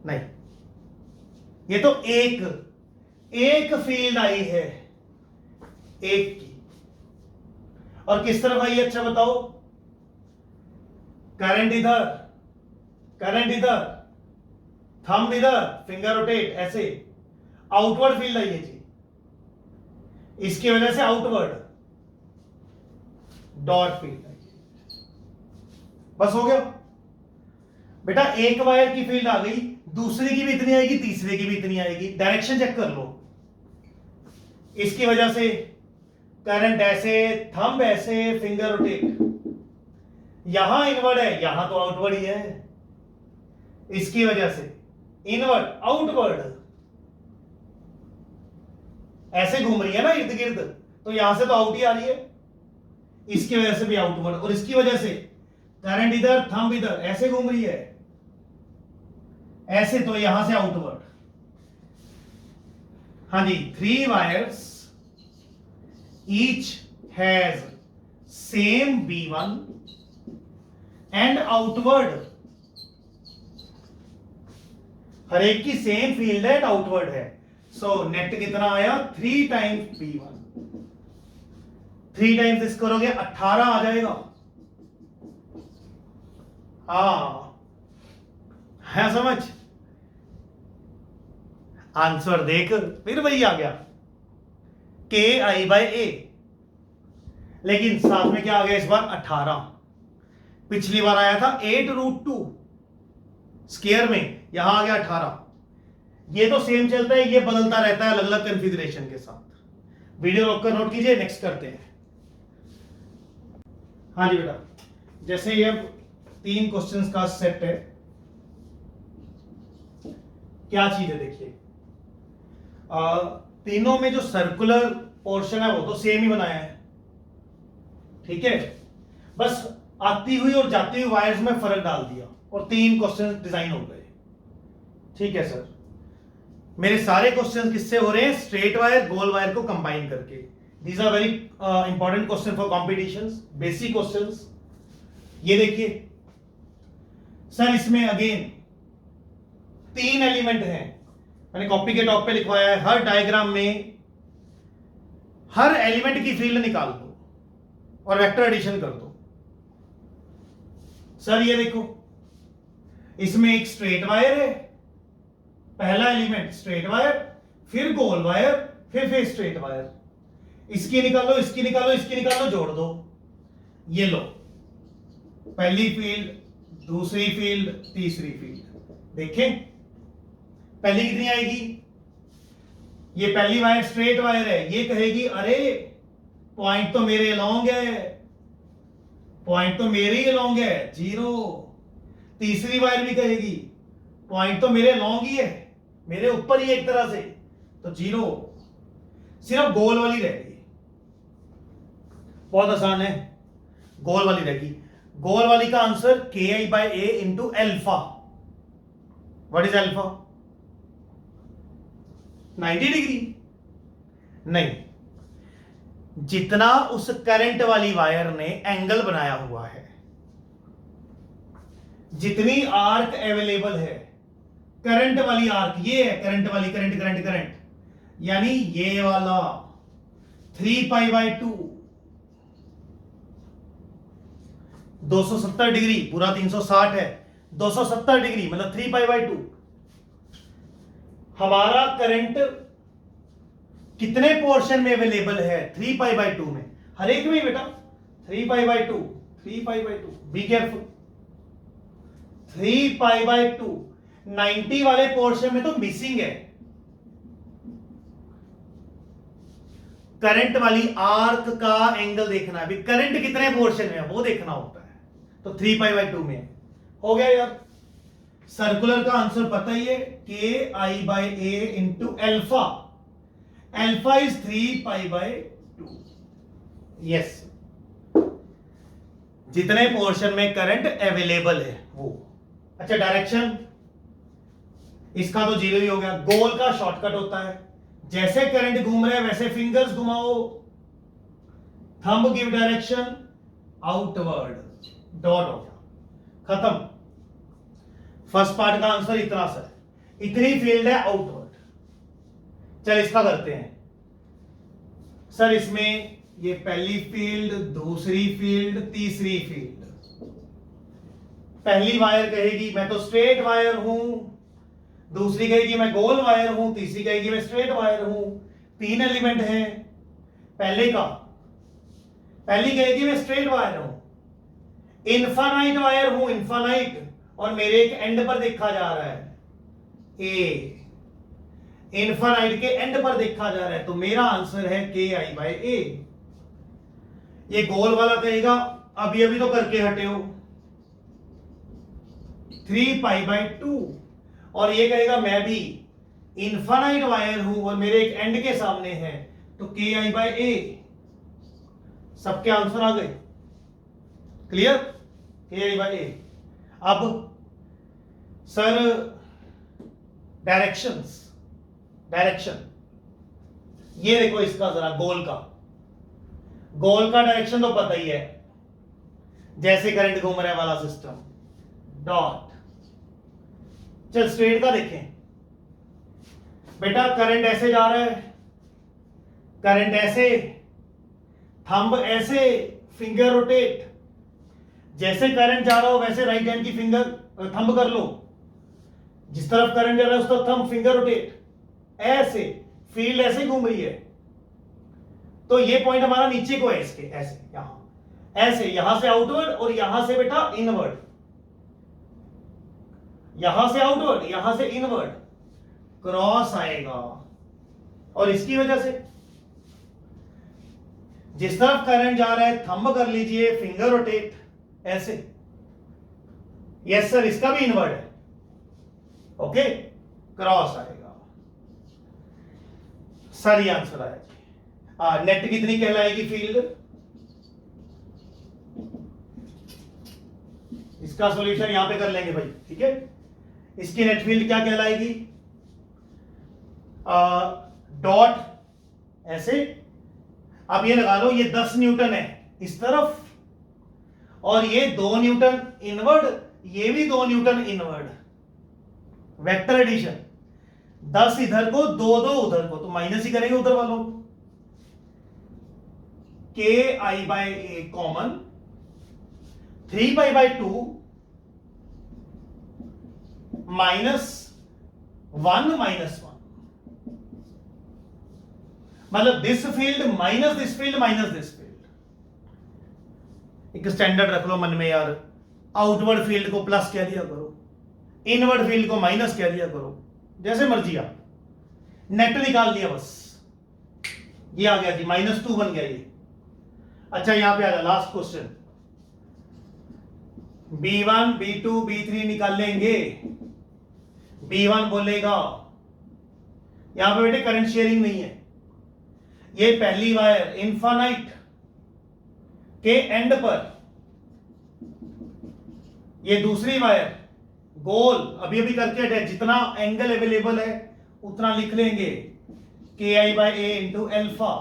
नहीं, ये तो एक फील्ड आई है, एक की। और किस तरफ आई है? अच्छा बताओ। करंट इधर, करंट इधर, थंब इधर, फिंगर रोटेट ऐसे, आउटवर्ड फील्ड आई है जी, इसकी वजह से आउटवर्ड डॉट फील्ड आई। बस हो गया बेटा। एक वायर की फील्ड आ गई, दूसरे की भी इतनी आएगी, तीसरे की भी इतनी आएगी। डायरेक्शन चेक कर लो, इसकी वजह से करंट ऐसे, थंब ऐसे, फिंगर रोटेट, यहां इनवर्ड है, यहां तो आउटवर्ड ही है, इसकी वजह से इनवर्ड आउटवर्ड ऐसे घूम रही है ना इर्द गिर्द, तो यहां से तो आउट ही आ रही है, इसकी वजह से भी आउटवर्ड, और इसकी वजह से करंट इधर, थंब इधर, ऐसे घूम रही है, ऐसे, तो यहां से आउटवर्ड। हाँ जी, 3 wires each has same B1 and outward, हर एक की सेम फील्ड है, आउटवर्ड है। सो नेट कितना आया? 3 टाइम्स B1, 3 टाइम्स इस करोगे 18 आ जाएगा। है समझ? आंसर देख, फिर वही आ गया, के आई बाय ए, लेकिन साथ में क्या आ गया इस बार? 18। पिछली बार आया था 8√2 स्क्वायर में, यहां आ गया 18। ये तो सेम चलता है, ये बदलता रहता है अलग अलग कॉन्फ़िगरेशन के साथ। वीडियो रोककर नोट कीजिए, नेक्स्ट करते हैं। हाँ जी बेटा, जैसे ये 3 क्वेश्चंस का सेट है, क्या चीज है देखिए, तीनों में जो सर्कुलर पोर्शन है वो तो सेम ही बनाया है, ठीक है, बस आती हुई और जाती हुई वायर्स में फर्क डाल दिया और 3 क्वेश्चन डिजाइन हो गए। ठीक है सर, मेरे सारे क्वेश्चन किससे हो रहे हैं? स्ट्रेट वायर, गोल वायर को कंबाइन करके। These are very important question for competitions, basic questions. ये देखिए सर, इसमें अगेन 3 एलिमेंट हैं, मैंने कॉपी के टॉप पे लिखवाया है। हर डायग्राम में हर एलिमेंट की फील्ड निकाल दो और वेक्टर एडिशन कर दो। सर ये देखो, इसमें एक स्ट्रेट वायर है, पहला एलिमेंट स्ट्रेट वायर, फिर गोल वायर, फिर स्ट्रेट वायर। इसकी निकालो, इसकी निकालो, इसकी निकालो, जोड़ दो, ये लो, पहली फील्ड, दूसरी फील्ड, तीसरी फील्ड। देखें पहली कितनी आएगी, ये पहली वायर स्ट्रेट वायर है, ये कहेगी अरे पॉइंट तो मेरे अलोंग है, पॉइंट तो मेरे ही अलोंग है, 0। तीसरी वायर भी कहेगी पॉइंट तो मेरे अलोंग ही है, मेरे ऊपर ही एक तरह से, तो 0। सिर्फ गोल वाली रहेगी, बहुत आसान है, गोल वाली रहेगी। गोल वाली का answer KI/A into alpha. What is alpha? 90 degree नहीं, जितना उस करंट वाली वायर ने एंगल बनाया हुआ है, जितनी आर्क अवेलेबल है, करंट वाली आर्क ये है, करंट वाली, करंट करंट करंट, यानी ये वाला 3π/2, 270 डिग्री, पूरा 360 है, 270 डिग्री मतलब 3π/2। हमारा करंट कितने पोर्शन में अवेलेबल है? 3π/2 में, हर एक में बेटा 3π/2, 3π/2, बी केयरफुल, 3π/2। 90 वाले पोर्शन में तो मिसिंग है, करंट वाली आर्क का एंगल देखना है, अभी करंट कितने पोर्शन में है वो देखना होता है, तो 3π/2 में है। हो गया यार, सर्कुलर का आंसर पता ही है, KI/A into alpha, alpha is 3π/2। Yes, जितने पोर्शन में करंट अवेलेबल है वो। अच्छा डायरेक्शन, इसका तो 0 ही हो गया। गोल का शॉर्टकट होता है, जैसे करंट घूम रहे हैं वैसे फिंगर्स घुमाओ, thumb give direction outward, dot हो गया, खत्म। फर्स्ट पार्ट का आंसर इतना सा है, इतनी फील्ड है आउटवर्ड। चल इसका करते हैं सर, इसमें ये पहली फील्ड, दूसरी फील्ड, तीसरी फील्ड। पहली वायर कहेगी मैं तो स्ट्रेट वायर हूं, दूसरी कहेगी मैं गोल वायर हूं, तीसरी कहेगी मैं स्ट्रेट वायर हूं। 3 एलिमेंट हैं पहले का, पहली कहेगी मैं स्ट्रेट वायर हूं, इनफाइनाइट वायर हूं, इनफाइनाइट, और मेरे एक एंड पर देखा जा रहा है ए, इनफाइनाइट के एंड पर देखा जा रहा है, तो मेरा आंसर है KI/A। ये गोल वाला कहेगा अभी अभी तो करके हटे हो, 3π/2, और ये कहेगा मैं भी इनफाइनाइट वायर हूं और मेरे एक एंड के सामने है, तो KI/A। सबके आंसर आ गए, क्लियर, KI/A। अब सर डायरेक्शंस, डायरेक्शन ये देखो इसका जरा, गोल का, गोल का डायरेक्शन तो पता ही है, जैसे करंट घूम रहा है वाला सिस्टम, डॉट। चल स्ट्रेट का देखें बेटा, करंट ऐसे जा रहा है, करंट ऐसे, थंब ऐसे, फिंगर रोटेट, जैसे करंट जा रहा हो वैसे राइट हैंड की फिंगर थंब कर लो, जिस तरफ करंट जा रहा है उस तरफ थंब, फिंगर रोटेट, ऐसे फील्ड ऐसे घूम रही है, तो ये पॉइंट हमारा नीचे को है, इसके ऐसे, यहां ऐसे, यहां से आउटवर्ड और यहां से बेटा इनवर्ड, यहां से आउटवर्ड यहां से इनवर्ड, क्रॉस आएगा, और इसकी वजह से जिस तरफ करंट जा रहा है थंब कर लीजिए, फिंगर रोटेट ऐसे। यस सर, इसका भी इनवर्ड है, ओके, क्रॉस आएगा। सर ये आंसर आया जी। नेट कितनी कहलाएगी फील्ड? इसका सॉल्यूशन यहां पे कर लेंगे भाई, ठीक है। इसकी नेट फील्ड क्या कहलाएगी? डॉट ऐसे, अब ये लगा लो, ये 10 न्यूटन है इस तरफ, और ये 2 न्यूटन इनवर्ड, ये भी 2 न्यूटन इनवर्ड, वेक्टर एडिशन, 10 इधर को, 2 उधर को, तो माइनस ही करेंगे उधर वालों को। KI/A common, 3π/2 -1 -1। मतलब this field minus this field minus this field. एक स्टैंडर्ड रख लो मन में यार, आउटवर्ड फील्ड को प्लस कह दिया करो, इनवर्ड फील्ड को माइनस कह दिया करो, जैसे मर्जी। आप नेट निकाल दिया बस, ये आ गया जी -2 बन गया ये। अच्छा यहां पे आ जा last question, B1 B2 B3 निकाल लेंगे। B1 बोलेगा यहां पे बेटे करंट शेयरिंग नहीं है, ये पहली वायर इनफाइनाइट के एंड पर, ये दूसरी वायर गोल अभी अभी करके हटे, जितना एंगल अवेलेबल है उतना लिख लेंगे KI/A इंटू एल्फा,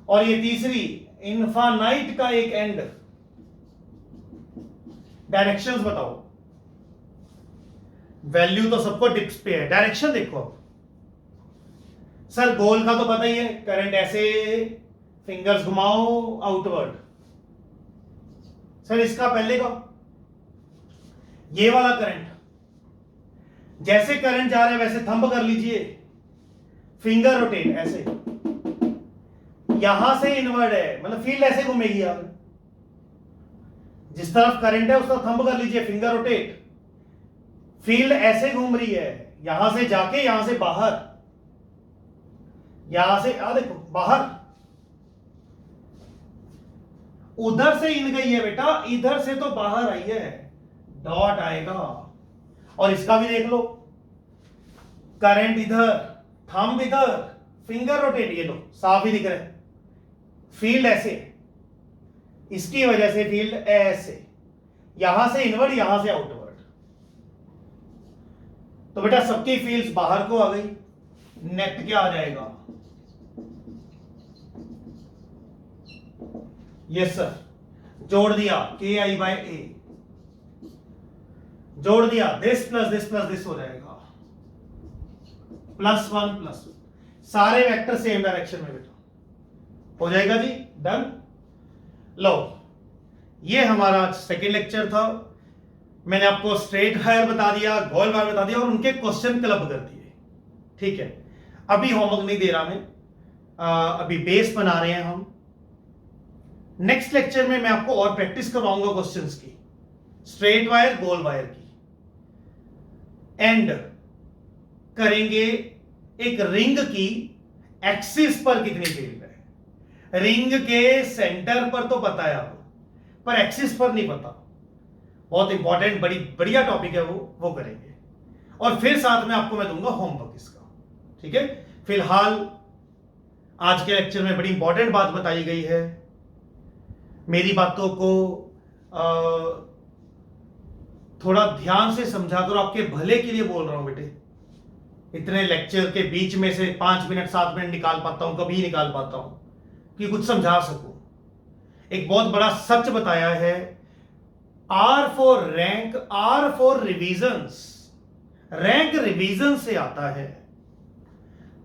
और ये तीसरी इनफाइनाइट का एक एंड। डायरेक्शंस बताओ, वैल्यू तो सबको डिप्स पे है, डायरेक्शन देखो। सर गोल का तो पता ही है, करंट ऐसे फिंगर्स घुमाओ आउटवर्ड। सर इसका पहले का ये वाला करंट, जैसे करंट जा रहा है वैसे थंब कर लीजिए, फिंगर रोटेट ऐसे, यहां से इनवर्ड है, मतलब फील्ड ऐसे घूमेगी। आप जिस तरफ करंट है उस तरफ थंब कर लीजिए, फिंगर रोटेट, फील्ड ऐसे घूम रही है, यहां से जाके यहां से बाहर, यहां से आ देखो बाहर, उधर से इन गई है बेटा, इधर से तो बाहर आई है, डॉट आएगा। और इसका भी देख लो, करंट इधर, थंब इधर, फिंगर रोटेट, ये लो साफ ही दिख रहा है, फील्ड ऐसे, इसकी वजह से फील्ड ऐसे, यहां से इनवर्ड यहां से आउटवर्ड। तो बेटा सबकी फील्ड्स बाहर को आ गई, नेट क्या आ जाएगा? यस सर, जोड़ दिया KI/A, जोड़ दिया this plus this plus this हो जाएगा +1 सारे वेक्टर सेम डायरेक्शन में बेटा हो जाएगा जी, डन। लो ये हमारा सेकेंड लेक्चर था, मैंने आपको स्ट्रेट वायर बता दिया, गोल वायर बता दिया और उनके क्वेश्चन क्लब कर दिए, ठीक है। अभी होमवर्क नहीं दे रहा मैं, अभी बेस बना रहे हैं हम। नेक्स्ट लेक्चर में मैं आपको और प्रैक्टिस करवाऊंगा क्वेश्चंस की, स्ट्रेट वायर गोल वायर की। एंड करेंगे एक रिंग की एक्सिस पर कितनी फील्ड है। रिंग के सेंटर पर तो पता है आपको, पर एक्सिस पर नहीं पता। बहुत इंपॉर्टेंट बड़ी बढ़िया टॉपिक है वो करेंगे, और फिर साथ में आपको मैं दूंगा होमवर्क इसका, ठीक है। फिलहाल आज के लेक्चर में बड़ी इंपॉर्टेंट बात बताई गई है, मेरी बातों को थोड़ा ध्यान से समझा करो, आपके भले के लिए बोल रहा हूं बेटे। इतने लेक्चर के बीच में से 5 मिनट 7 मिनट निकाल पाता हूं, कभी निकाल पाता हूं कि कुछ समझा सकूं। एक बहुत बड़ा सच बताया है, R for rank, R for revisions, rank revision से आता है।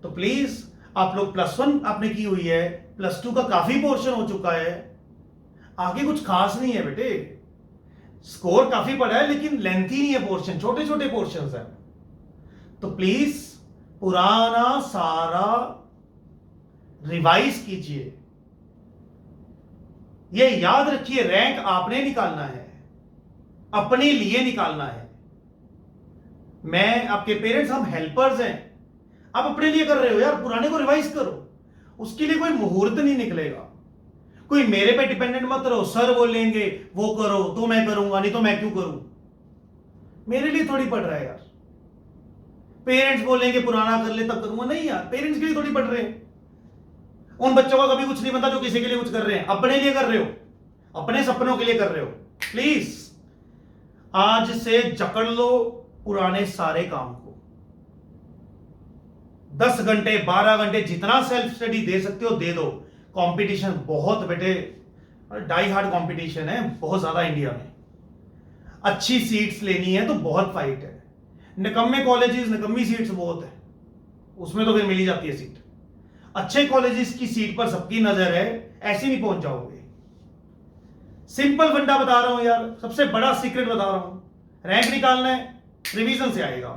तो प्लीज आप लोग +1 आपने की हुई है, +2 का काफी पोर्शन हो चुका है, आगे कुछ खास नहीं है बेटे। स्कोर काफी बड़ा है लेकिन लेंथी नहीं है पोर्शन, छोटे छोटे पोर्शन है। तो प्लीज पुराना सारा रिवाइज कीजिए, ये याद रखिए, रैंक आपने निकालना है, अपने लिए निकालना है। मैं आपके पेरेंट्स, हम हेल्पर्स हैं, आप अपने लिए कर रहे हो यार, पुराने को रिवाइज करो, उसके लिए कोई मुहूर्त नहीं निकलेगा। कोई मेरे पे डिपेंडेंट मत रहो, सर बोलेंगे वो करो तो मैं करूंगा, नहीं तो मैं क्यों करूं। मेरे लिए थोड़ी पढ़ रहा है यार, पेरेंट्स बोलेंगे पुराना कर ले तब करूंगा, नहीं यार, पेरेंट्स के लिए थोड़ी पढ़ रहे हैं। उन बच्चों का कभी कुछ नहीं बनता जो किसी के लिए कुछ कर रहे हैं, अपने लिए कर रहे हो, अपने सपनों के लिए कर रहे हो। प्लीज आज से जकड़ लो पुराने सारे काम को, 10 घंटे 12 घंटे जितना सेल्फ स्टडी दे सकते हो दे दो। कंपटीशन बहुत बेटे, डाई हार्ड कंपटीशन है बहुत ज्यादा इंडिया में, अच्छी सीट्स लेनी है तो बहुत फाइट है। निकम्मे कॉलेजेस, निकम्मी सीट्स बहुत है, उसमें तो फिर मिल ही जाती है सीट। अच्छे कॉलेजेस की सीट पर सबकी नजर है, ऐसे नहीं पहुंच जाओगे। सिंपल फंडा बता रहा हूं यार, सबसे बड़ा सीक्रेट बता रहा हूं, रैंक निकालना है रिवीजन से आएगा।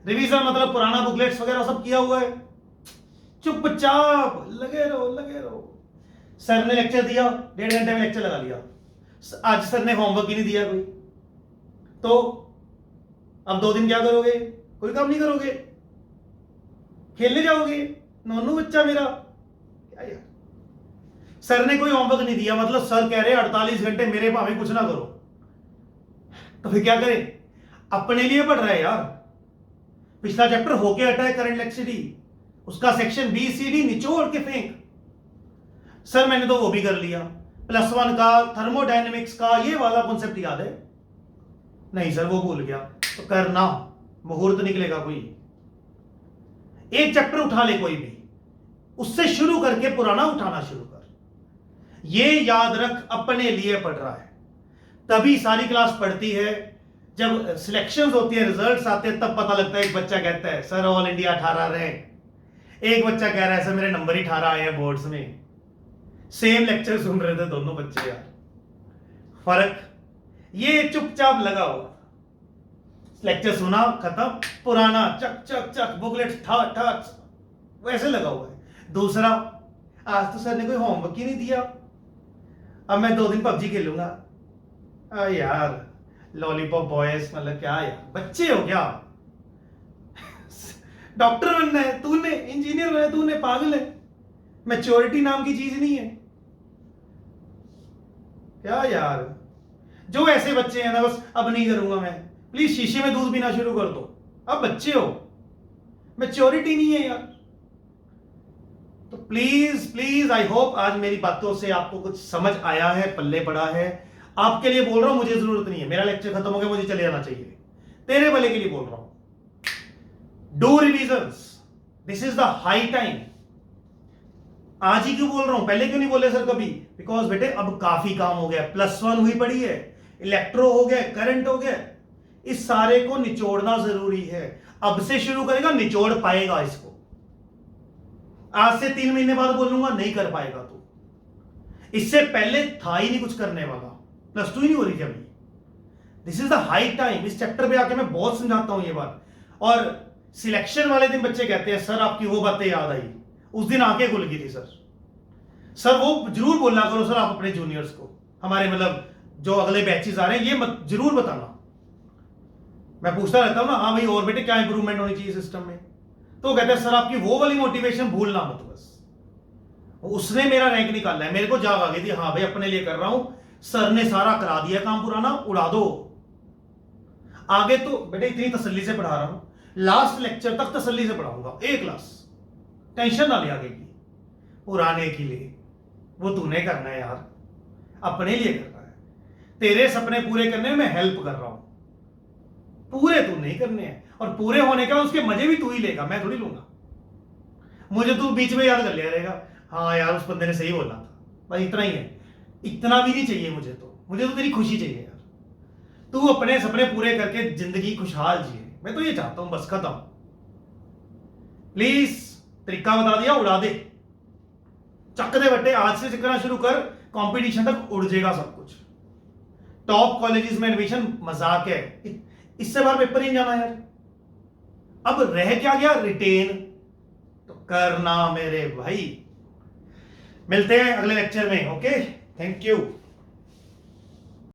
रिवीजन मतलब पुराना बुकलेट्स वगैरह सब किया हुआ है, चुपचाप लगे रहो लगे रहो। सर ने लेक्चर दिया, 1.5 घंटे में लेक्चर लगा लिया। आज सर ने होमवर्क ही नहीं दिया कोई, तो अब 2 दिन क्या करोगे? कोई काम नहीं करोगे, खेलने जाओगे। नोनू बच्चा मेरा क्या यार। सर ने कोई होमवर्क नहीं दिया, मतलब सर कह रहे 48 घंटे मेरे भावे कुछ ना करो, तो फिर क्या करें? अपने लिए पढ़ रहा है यार। पिछला चैप्टर होके हटा है करंट इलेक्ट्रिसिटी, उसका सेक्शन बी सी डी निचोड़ के फेंक। सर मैंने तो वो भी कर लिया, +1 का थर्मोडायनेमिक्स का ये वाला कॉन्सेप्ट याद है? नहीं सर वो भूल गया। तो करना, मुहूर्त निकलेगा कोई। एक चैप्टर उठा ले कोई भी, उससे शुरू करके पुराना उठाना शुरू कर। ये याद रख, अपने लिए पढ़ रहा है। तभी सारी क्लास पढ़ती है। जब सिलेक्शंस होती है, रिजल्ट्स आते हैं, तब पता लगता है। एक बच्चा कहता है सर ऑल इंडिया 18 रहे, एक बच्चा कह रहा है सर मेरे नंबर ही 18 आए हैं बोर्ड्स में। सेम लेक्चर सुन रहे थे दोनों बच्चे यार, फर्क ये चुपचाप लगा हुआ। लेक्चर सुना, खत्म, पुराना चक चक चक, बुकलेट ठा ठा, वैसे लगा हुआ है। दूसरा, आज तो सर ने कोई होमवर्क ही नहीं दिया, अब मैं 2 दिन पबजी खेलूंगा। यार लॉलीपॉप बॉयज, मतलब क्या यार, बच्चे हो क्या? डॉक्टर बनना है तूने, इंजीनियर बनना है तूने, पागल है। मैच्योरिटी नाम की चीज नहीं है क्या यार? जो ऐसे बच्चे हैं ना, बस अब नहीं करूंगा मैं, प्लीज शीशे में दूध पीना शुरू कर दो। अब बच्चे हो, मैच्योरिटी नहीं है यार। तो प्लीज प्लीज, आई होप आज मेरी बातों से आपको कुछ समझ आया है, पल्ले पड़ा है। आपके लिए बोल रहा हूं, मुझे जरूरत नहीं है, मेरा लेक्चर खत्म हो गया, मुझे चले जाना चाहिए। तेरे भले के लिए बोल रहा हूं। Do revisions, this is the high time. आज ही क्यों बोल रहा हूं, पहले क्यों नहीं बोले सर कभी? बिकॉज बेटे अब काफी काम हो गया। +1 हुई पड़ी है, इलेक्ट्रो हो गया, करंट हो गया, इस सारे को निचोड़ना जरूरी है। अब से शुरू करेगा, निचोड़ पाएगा इसको। आज से 3 महीने बाद बोलूंगा, नहीं कर पाएगा तू। इससे पहले था ही नहीं कुछ करने वाला, +2 ही नहीं हो रही थी अभी। This is the high time. इस चैप्टर पे आके मैं बहुत समझाता हूं ये बात। और सिलेक्शन वाले दिन बच्चे कहते हैं सर आपकी वो बातें याद आई, उस दिन आंखें खुल गई थी सर वो जरूर बोलना करो सर आप अपने जूनियर्स को, हमारे मतलब जो अगले बैचेस आ रहे हैं, ये मत जरूर बताना। मैं पूछता रहता हूं ना, हाँ भाई और बेटे क्या इंप्रूवमेंट होनी चाहिए सिस्टम में, तो कहते हैं सर आपकी वो वाली मोटिवेशन भूलना मत बस। उसने मेरा रैंक निकाला है, मेरे को जाग आ गई थी, हाँ भाई अपने लिए कर रहा हूं, सर ने सारा करा दिया काम पुराना, उड़ा दो। आगे तो बेटे इतनी तसल्ली से पढ़ा रहा हूं, लास्ट लेक्चर तक तसल्ली से पढ़ाऊंगा, एक क्लास, टेंशन ना ले आगे की। पुराने के लिए वो तूने करना है यार, अपने लिए करना है। तेरे सपने पूरे करने में मैं हेल्प कर रहा हूं, पूरे तू नहीं करने हैं। और पूरे होने के बाद उसके मजे भी तू ही लेगा, मैं थोड़ी लूंगा। मुझे तू बीच में याद कर लिया रहेगा, हाँ यार उस बंदे ने सही बोला था, बस इतना ही है। इतना भी नहीं चाहिए मुझे तो तेरी खुशी चाहिए यार। तू अपने सपने पूरे करके जिंदगी खुशहाल जिए, मैं तो ये चाहता हूं, बस खत्म। प्लीज तरीका बता दिया, उड़ा दे, चक दे बट्टे, आज से करना शुरू कर, कंपटीशन तक उड़ जाएगा सब कुछ। टॉप कॉलेजेस में एडमिशन मजाक है, इससे बार पेपर ही नहीं जाना यार। अब रह क्या गया, रिटेन तो करना मेरे भाई। मिलते हैं अगले लेक्चर में, ओके, थैंक यू।